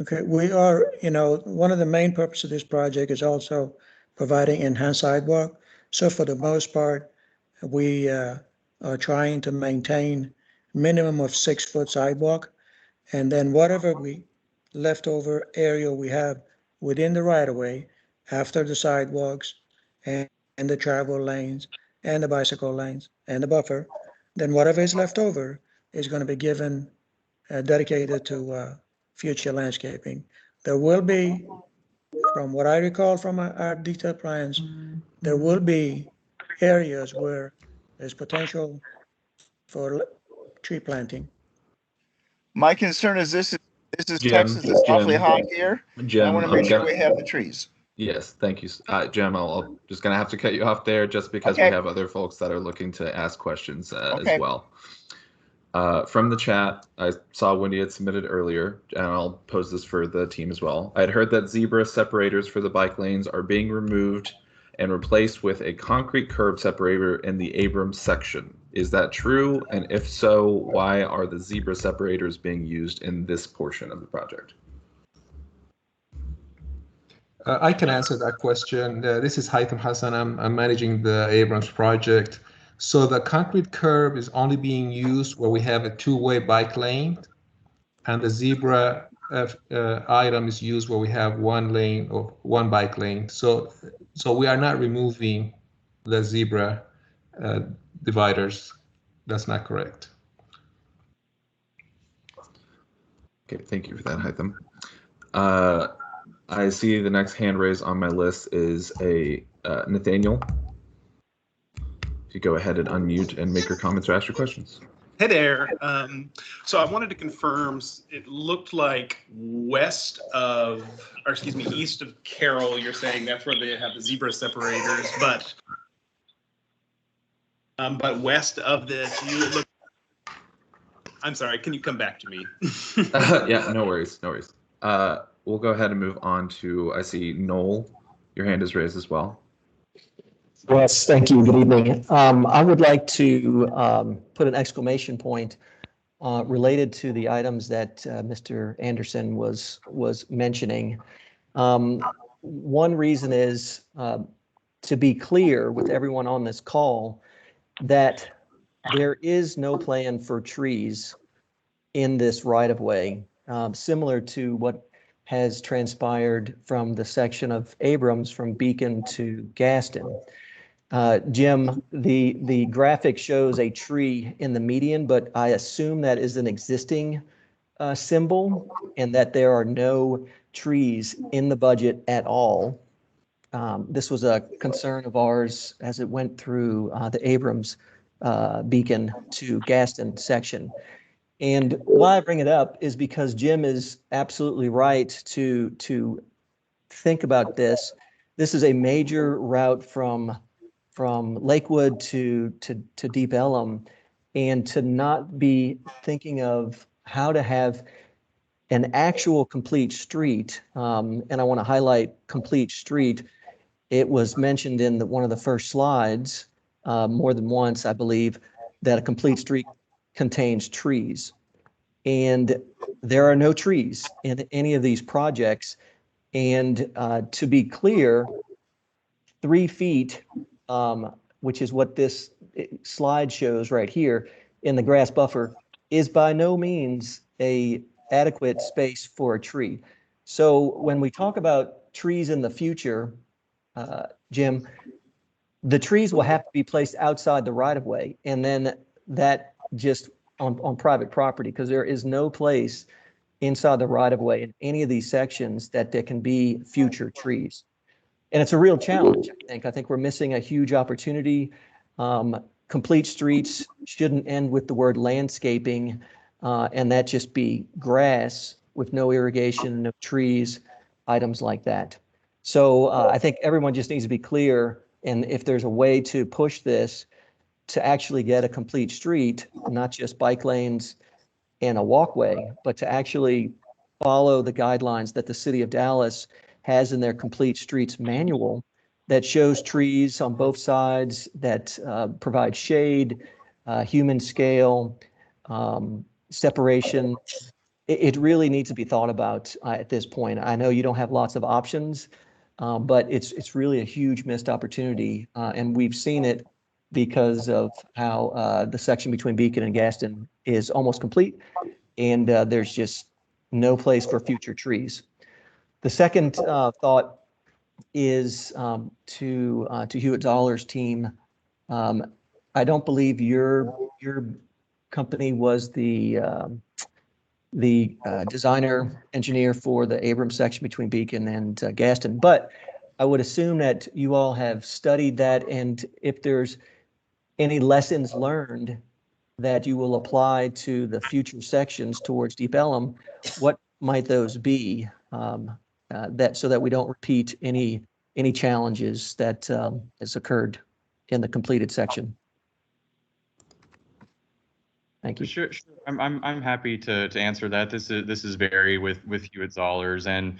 Okay, we are, one of the main purposes of this project is also providing enhanced sidewalk. So for the most part, we are trying to maintain minimum of 6-foot sidewalk. And then whatever leftover area we have within the right of way, after the sidewalks and the travel lanes and the bicycle lanes and the buffer, then whatever is left over is going to be given, dedicated to future landscaping. There will be, from what I recall from our detailed plans, there will be areas where there's potential for tree planting. My concern is this is Jim, Texas. It's awfully hot here. Jim, I want to make sure we have the trees. Yes, thank you. Jim, I'm just going to have to cut you off there just because we have other folks that are looking to ask questions as well. From the chat, I saw Wendy had submitted earlier, and I'll pose this for the team as well. I had heard that zebra separators for the bike lanes are being removed and replaced with a concrete curb separator in the Abrams section. Is that true? And if so, why are the zebra separators being used in this portion of the project? I can answer that question. This is Haitham Hassan. I'm managing the Abrams project. So the concrete curb is only being used where we have a 2-way bike lane, and the zebra item is used where we have 1 lane or 1 bike lane. So we are not removing the zebra dividers. That's not correct. Okay, thank you for that, Haitham. I see the next hand raised on my list is Nathaniel. If you go ahead and unmute and make your comments or ask your questions. Hey there. So I wanted to confirm, it looked like east of Carroll, you're saying that's where they have the zebra separators, but west of this, I'm sorry, can you come back to me? Yeah, no worries. We'll go ahead and move on to, I see Noel, your hand is raised as well. Yes, thank you. Good evening. I would like to put an exclamation point related to the items that Mr. Anderson was mentioning. One reason is to be clear with everyone on this call that there is no plan for trees in this right-of-way, similar to what has transpired from the section of Abrams from Beacon to Gaston. Jim, the graphic shows a tree in the median, but I assume that is an existing symbol and that there are no trees in the budget at all. This was a concern of ours as it went through the Abrams Beacon to Gaston section. And why I bring it up is because Jim is absolutely right to think about this. This is a major route from Lakewood to Deep Ellum, and to not be thinking of how to have an actual complete street. And I want to highlight complete street. It was mentioned in one of the first slides more than once, I believe, that a complete street contains trees. And there are no trees in any of these projects. And to be clear, 3 feet, which is what this slide shows right here, in the grass buffer is by no means a adequate space for a tree. So when we talk about trees in the future, Jim, the trees will have to be placed outside the right of way, and then that just on private property, because there is no place inside the right of way in any of these sections that there can be future trees. And it's a real challenge, I think. I think we're missing a huge opportunity. Complete streets shouldn't end with the word landscaping, and that just be grass with no irrigation, no trees, items like that. So I think everyone just needs to be clear, and if there's a way to push this to actually get a complete street, not just bike lanes and a walkway, but to actually follow the guidelines that the city of Dallas has in their complete streets manual that shows trees on both sides, that provide shade, human scale, separation. It really needs to be thought about at this point. I know you don't have lots of options, but it's really a huge missed opportunity, and we've seen it because of how the section between Beacon and Gaston is almost complete, and there's just no place for future trees. The second thought is to Hewitt Dollar's team. I don't believe your company was the designer engineer for the Abrams section between Beacon and Gaston, but I would assume that you all have studied that, and if there's any lessons learned that you will apply to the future sections towards Deep Ellum, what might those be, that so that we don't repeat any challenges that has occurred in the completed section? Thank you. Sure. I'm happy to answer that. This is Barry with Hewitt Zollers, and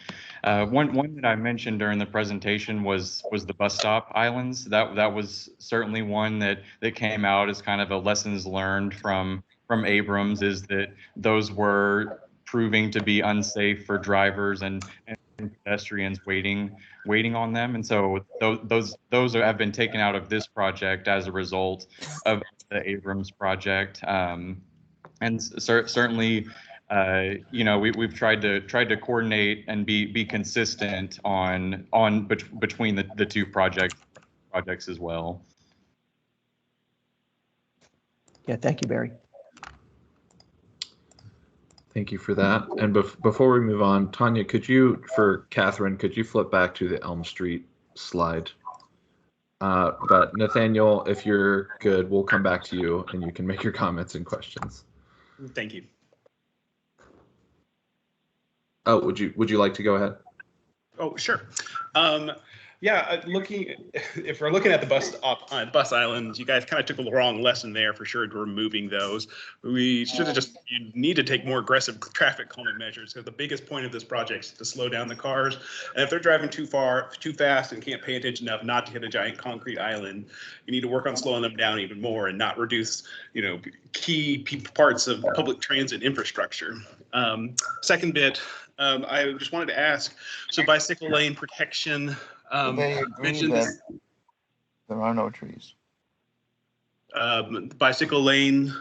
one that I mentioned during the presentation was the bus stop islands. That was certainly one that came out as kind of a lessons learned from Abrams, is that those were proving to be unsafe for drivers and pedestrians waiting on them, and so those have been taken out of this project as a result of the Abrams project. And certainly, we've tried to coordinate and be consistent on between the two projects as well. Yeah, thank you, Barry. Thank you for that. And before we move on, Tanya, for Catherine, could you flip back to the Elm Street slide? But Nathaniel, if you're good, we'll come back to you and you can make your comments and questions. Thank you. Oh, would you like to go ahead? Oh, sure. Yeah, if we're looking at the bus islands, you guys kind of took the wrong lesson there for sure, removing those. We should have you need to take more aggressive traffic calming measures, because the biggest point of this project is to slow down the cars. And if they're driving too fast and can't pay attention enough not to hit a giant concrete island, you need to work on slowing them down even more and not reduce, key parts of public transit infrastructure. Second bit, I just wanted to ask, so bicycle lane protection, they agree that there are no trees. Bicycle lane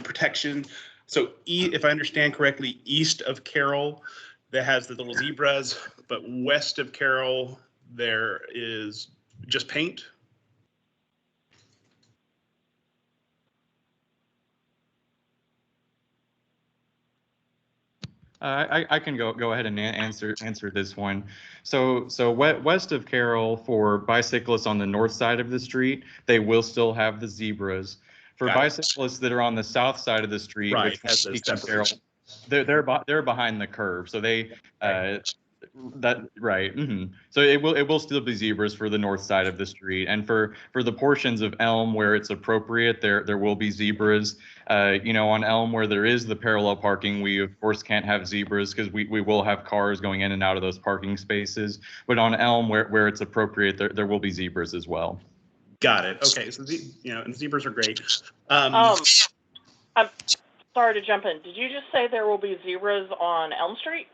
protection. So if I understand correctly, east of Carroll, that has the little zebras, but west of Carroll, there is just paint. I can go ahead and answer this one. So west of Carroll, for bicyclists on the north side of the street, they will still have the zebras. For bicyclists that are on the south side of the street, right, which Carroll, they're behind the curve, so they right. Mm-hmm. So it will still be zebras for the north side of the street, and for the portions of Elm where it's appropriate, there will be zebras. On Elm where there is the parallel parking, we of course can't have zebras because we will have cars going in and out of those parking spaces. But on Elm where it's appropriate, there will be zebras as well. Got it. Okay, so and zebras are great. I'm sorry to jump in. Did you just say there will be zebras on Elm Street?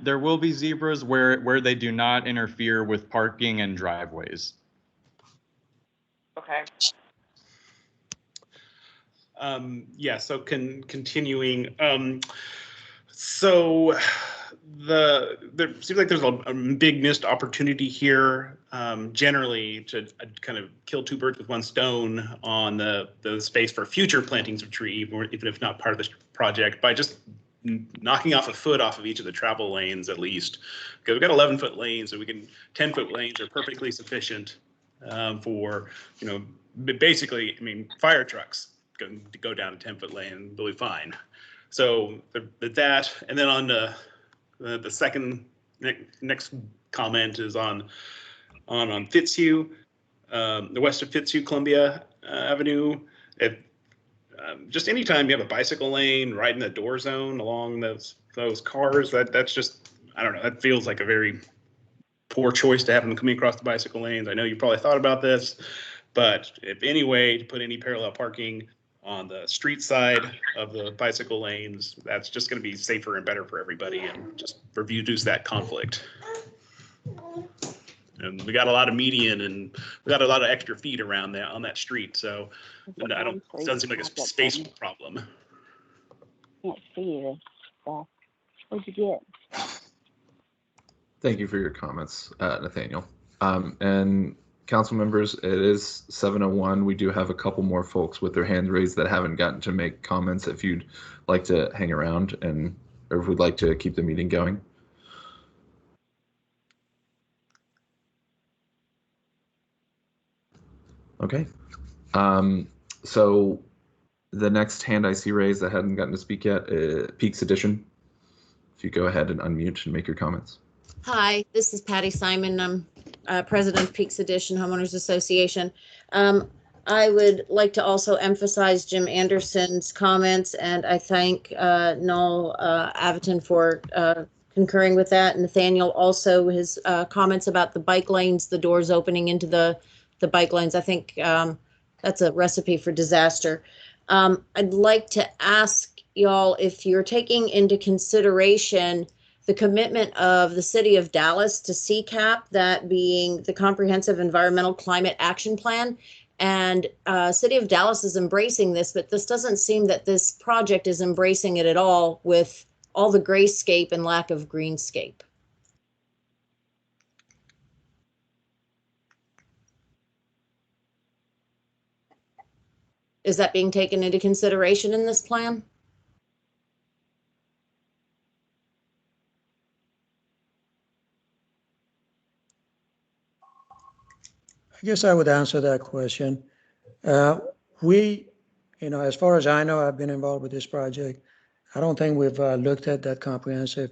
There will be zebras where they do not interfere with parking and driveways. Okay. Yeah, so continuing. So there seems like there's a big missed opportunity here, generally to kind of kill two birds with one stone on the space for future plantings of tree, even if not part of this project, by just knocking off a foot off of each of the travel lanes at least, because we've got 11-foot lanes, so we can 10-foot lanes are perfectly sufficient for, you know, basically, I mean, fire trucks go down a 10-foot lane, they'll be fine. So that, and then on the second next comment is on Fitzhugh, the west of Fitzhugh, Columbia Avenue. Just anytime you have a bicycle lane right in the door zone along those cars, that's just, I don't know, that feels like a very poor choice to have them coming across the bicycle lanes. I know you probably thought about this, but if any way to put any parallel parking on the street side of the bicycle lanes, that's just going to be safer and better for everybody and just reduce that conflict. And we got a lot of median and we got a lot of extra feet around that on that street, so it doesn't seem like a space problem. Can't see this stuff. What'd you get? Thank you for your comments, Nathaniel. And council members, it is 7:01. We do have a couple more folks with their hands raised that haven't gotten to make comments. If you'd like to hang around or if we'd like to keep the meeting going. Okay. So the next hand I see raised that hadn't gotten to speak yet, Peaks Edition. If you go ahead and unmute and make your comments. Hi, this is Patty Simon. I'm president of Peaks Edition Homeowners Association. I would like to also emphasize Jim Anderson's comments, and I thank Noel Aviton for concurring with that. Nathaniel also his comments about the bike lanes, the doors opening into the bike lanes. I think that's a recipe for disaster. I'd like to ask y'all if you're taking into consideration the commitment of the city of Dallas to CCAP, that being the Comprehensive Environmental Climate Action Plan. And city of Dallas is embracing this, but this doesn't seem that this project is embracing it at all with all the grayscape and lack of greenscape. Is that being taken into consideration in this plan? I guess I would answer that question. We, as far as I know, I've been involved with this project. I don't think we've looked at that comprehensive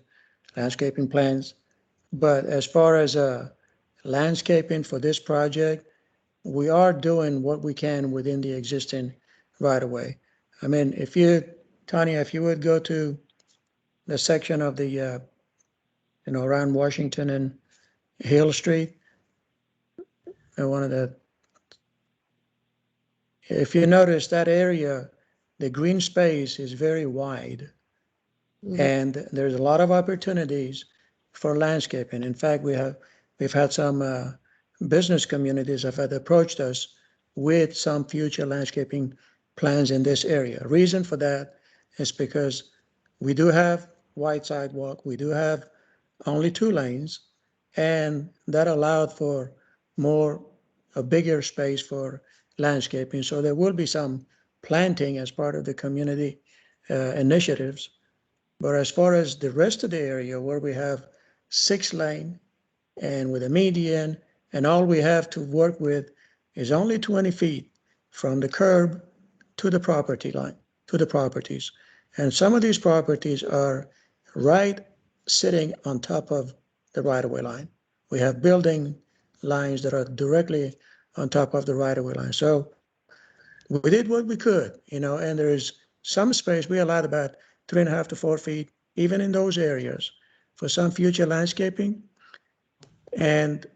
landscaping plans. But as far as landscaping for this project, we are doing what we can within the existing right-of-way. I mean, Tanya, if you would go to the section of the, around Washington and Hill Street, if you notice that area, the green space is very wide. Mm-hmm. And there's a lot of opportunities for landscaping. In fact, we've had some business communities have approached us with some future landscaping plans in this area. Reason for that is because we do have wide sidewalk, we do have only 2 lanes, and that allowed for a bigger space for landscaping. So there will be some planting as part of the community initiatives. But as far as the rest of the area where we have 6 lane and with a median, and all we have to work with is only 20 feet from the curb to the property line, to the properties. And some of these properties are right sitting on top of the right-of-way line. We have building lines that are directly on top of the right-of-way line. So we did what we could, and there is some space. We allowed about 3.5 to 4 feet, even in those areas, for some future landscaping. And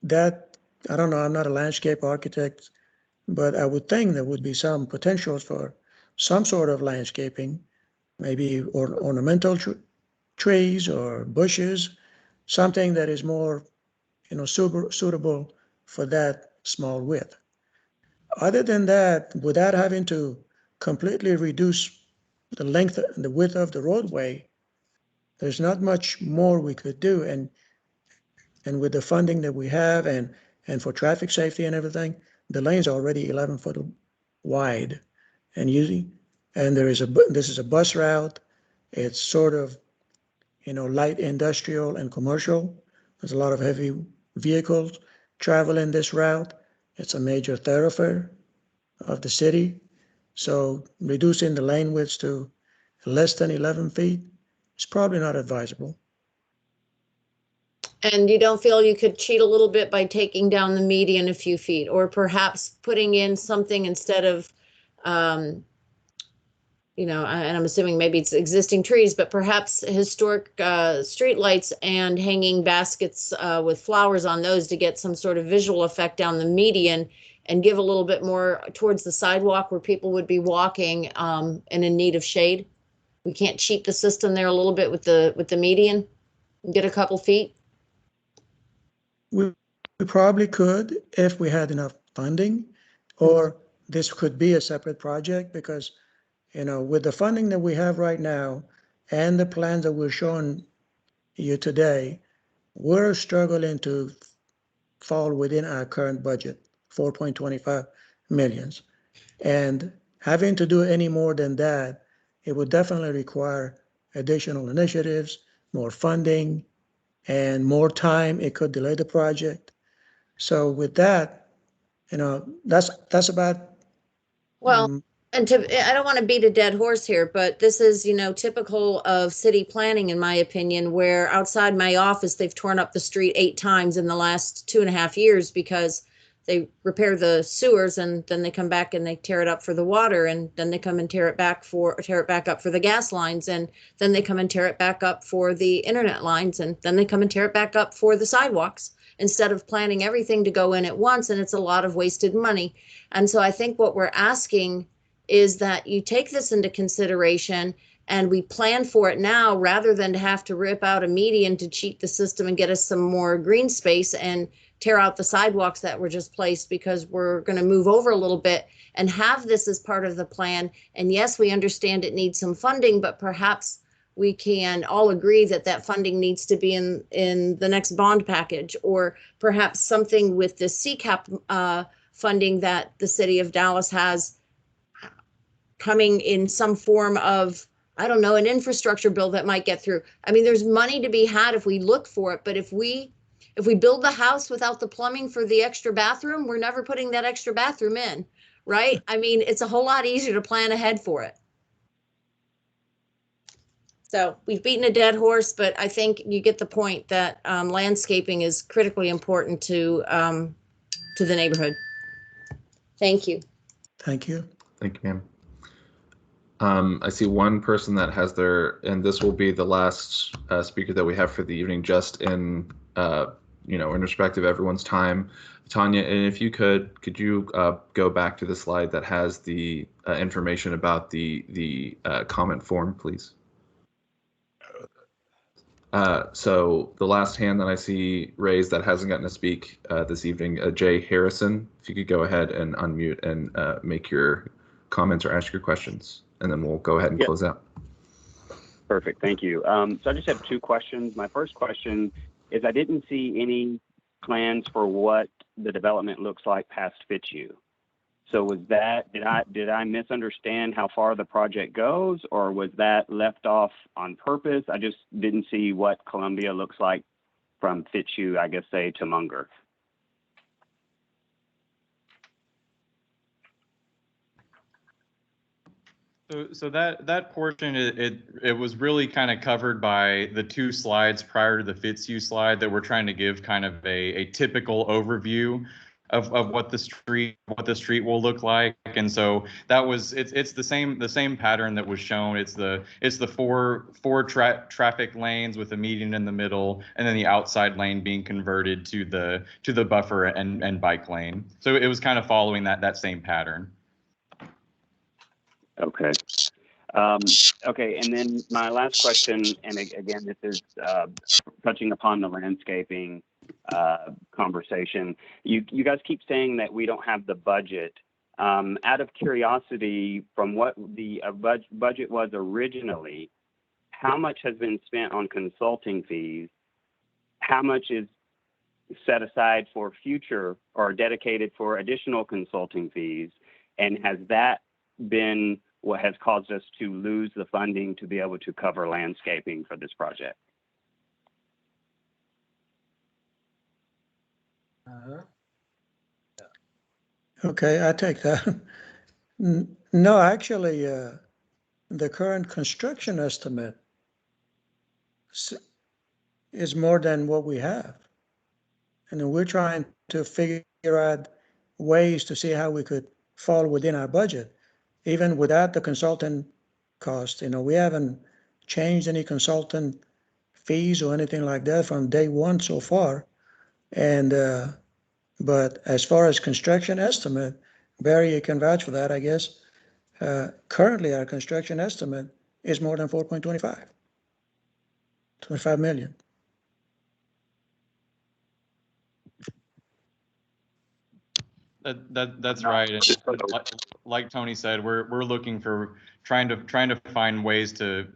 that, I don't know, I'm not a landscape architect, but I would think there would be some potentials for some sort of landscaping, maybe ornamental trees or bushes, something that is more, suitable for that small width. Other than that, without having to completely reduce the length and the width of the roadway, there's not much more we could do. And with the funding that we have and for traffic safety and everything, the lane's already 11 foot wide. And this is a bus route. It's sort of, light industrial and commercial. There's a lot of heavy vehicles traveling this route. It's a major thoroughfare of the city. So reducing the lane widths to less than 11 feet is probably not advisable. And you don't feel you could cheat a little bit by taking down the median a few feet, or perhaps putting in something instead of, and I'm assuming maybe it's existing trees, but perhaps historic streetlights and hanging baskets with flowers on those to get some sort of visual effect down the median and give a little bit more towards the sidewalk where people would be walking and in need of shade. We can't cheat the system there a little bit with the median and get a couple feet. We probably could if we had enough funding, or this could be a separate project because, with the funding that we have right now and the plans that we're showing you today, we're struggling to fall within our current budget, 4.25 millions. And having to do any more than that, it would definitely require additional initiatives, more funding, and more time. It could delay the project. So with that, that's about. Well, and I don't want to beat a dead horse here, but this is, typical of city planning, in my opinion, where outside my office, they've torn up the street 8 times in the last 2.5 years because they repair the sewers and then they come back and they tear it up for the water, and then they come and tear it back up for the gas lines, and then they come and tear it back up for the internet lines, and then they come and tear it back up for the sidewalks instead of planning everything to go in at once, and it's a lot of wasted money. And so I think what we're asking is that you take this into consideration and we plan for it now rather than to have to rip out a median to cheat the system and get us some more green space and tear out the sidewalks that were just placed because we're going to move over a little bit, and have this as part of the plan. And yes, we understand it needs some funding, but perhaps we can all agree that that funding needs to be in the next bond package, or perhaps something with the CCAP funding that the city of Dallas has coming in some form of, I don't know, an infrastructure bill that might get through. I mean, there's money to be had if we look for it, but if we build the house without the plumbing for the extra bathroom, we're never putting that extra bathroom in, right? I mean, it's a whole lot easier to plan ahead for it. So we've beaten a dead horse, but I think you get the point that landscaping is critically important to the neighborhood. Thank you. Thank you. Thank you, ma'am. I see one person that has and this will be the last speaker that we have for the evening, just in respect of everyone's time. Tanya, and if you could you go back to the slide that has the information about the comment form, please? So the last hand that I see raised that hasn't gotten to speak this evening, Jay Harrison, if you could go ahead and unmute and make your comments or ask your questions, and then we'll go ahead and close out. Perfect, thank you. So I just have 2 questions. My first question is, I didn't see any plans for what the development looks like past Fitzhugh. So was that, did I misunderstand how far the project goes, or was that left off on purpose? I just didn't see what Columbia looks like from Fitzhugh, I guess, say, to Munger. So that portion, it was really kind of covered by the 2 slides prior to the Fitzhugh slide that we're trying to give kind of a typical overview of what the street will look like. And so that was it's the same pattern that was shown. It's the four traffic lanes with a median in the middle, and then the outside lane being converted to the buffer and bike lane. So it was kind of following that same pattern. Okay. Okay, and then my last question, and again, this is touching upon the landscaping conversation. You guys keep saying that we don't have the budget Out of curiosity, from what the budget was originally, how much has been spent on consulting fees? How much is set aside for future or dedicated for additional consulting fees? And has that been what has caused us to lose the funding to be able to cover landscaping for this project? Okay, I take that. No, actually, the current construction estimate is more than what we have. And we're trying to figure out ways to see how we could fall within our budget, even without the consultant cost. We haven't changed any consultant fees or anything like that from day one so far. And but as far as construction estimate, Barry, you can vouch for that, I guess. Currently, our construction estimate is more than 25 million. That's right. And like Tony said, we're looking for trying to find ways to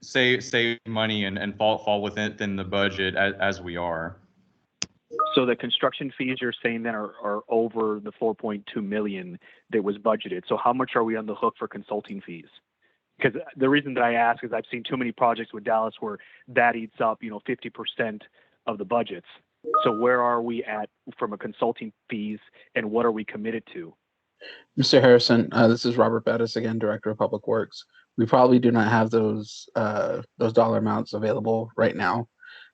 save money and fall within the budget as we are. So the construction fees you're saying then are over the 4.2 million that was budgeted. So how much are we on the hook for consulting fees? Because the reason that I ask is I've seen too many projects with Dallas where that eats up, 50% of the budgets. So where are we at from a consulting fees, and what are we committed to? Mr. Harrison, this is Robert Bettis again, Director of Public Works. We probably do not have those dollar amounts available right now.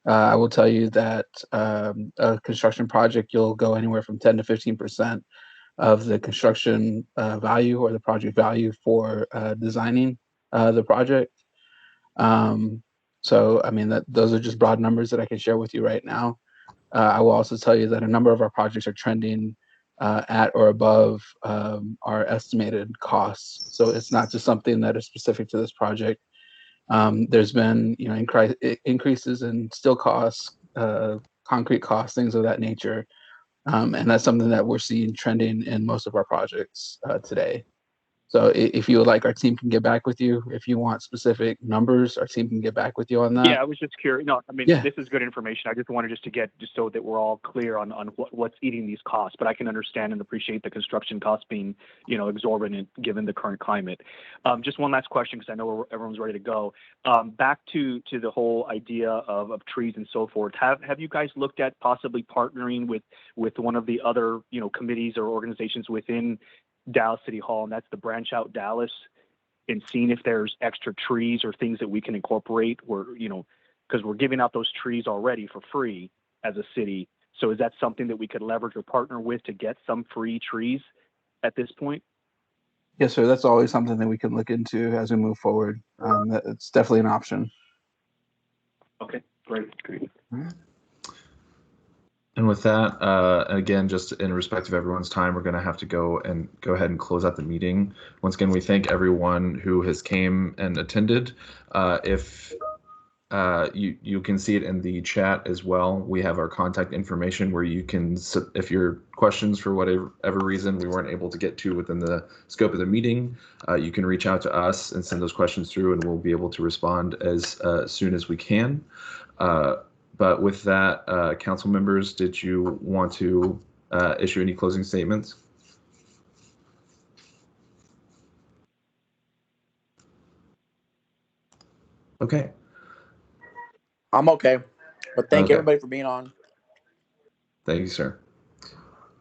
I will tell you that a construction project, you'll go anywhere from 10 to 15% of the construction value or the project value for designing the project. So, I mean, those are just broad numbers that I can share with you right now. I will also tell you that a number of our projects are trending at or above our estimated costs. So it's not just something that is specific to this project. There's been, increases in steel costs, concrete costs, things of that nature. And that's something that we're seeing trending in most of our projects today. So if you would like, our team can get back with you. If you want specific numbers, our team can get back with you on that. Yeah, I was just curious. No, I mean, This is good information. I just wanted to get so that we're all clear on what's eating these costs. But I can understand and appreciate the construction costs being, exorbitant given the current climate. Just one last question, because I know everyone's ready to go. Back to the whole idea of trees and so forth. Have you guys looked at possibly partnering with one of the other, committees or organizations within Dallas City Hall, and that's the Branch Out Dallas, and seeing if there's extra trees or things that we can incorporate, or because we're giving out those trees already for free as a city. So is that something that we could leverage or partner with to get some free trees at this point? Yes, sir. That's always something that we can look into as we move forward. It's definitely an option. Okay, great. Mm-hmm. And with that, again, just in respect of everyone's time, we're going to have to go ahead and close out the meeting. Once again, we thank everyone who has came and attended. If you can see it in the chat as well, we have our contact information where you can, if your questions for whatever reason we weren't able to get to within the scope of the meeting, you can reach out to us and send those questions through, and we'll be able to respond as soon as we can. But with that, council members, did you want to issue any closing statements? Okay. I'm okay. But thank everybody for being on. Thank you, sir.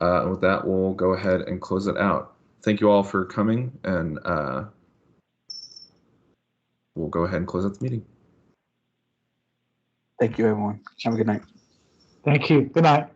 With that, we'll go ahead and close it out. Thank you all for coming, and we'll go ahead and close out the meeting. Thank you, everyone. Have a good night. Thank you. Good night.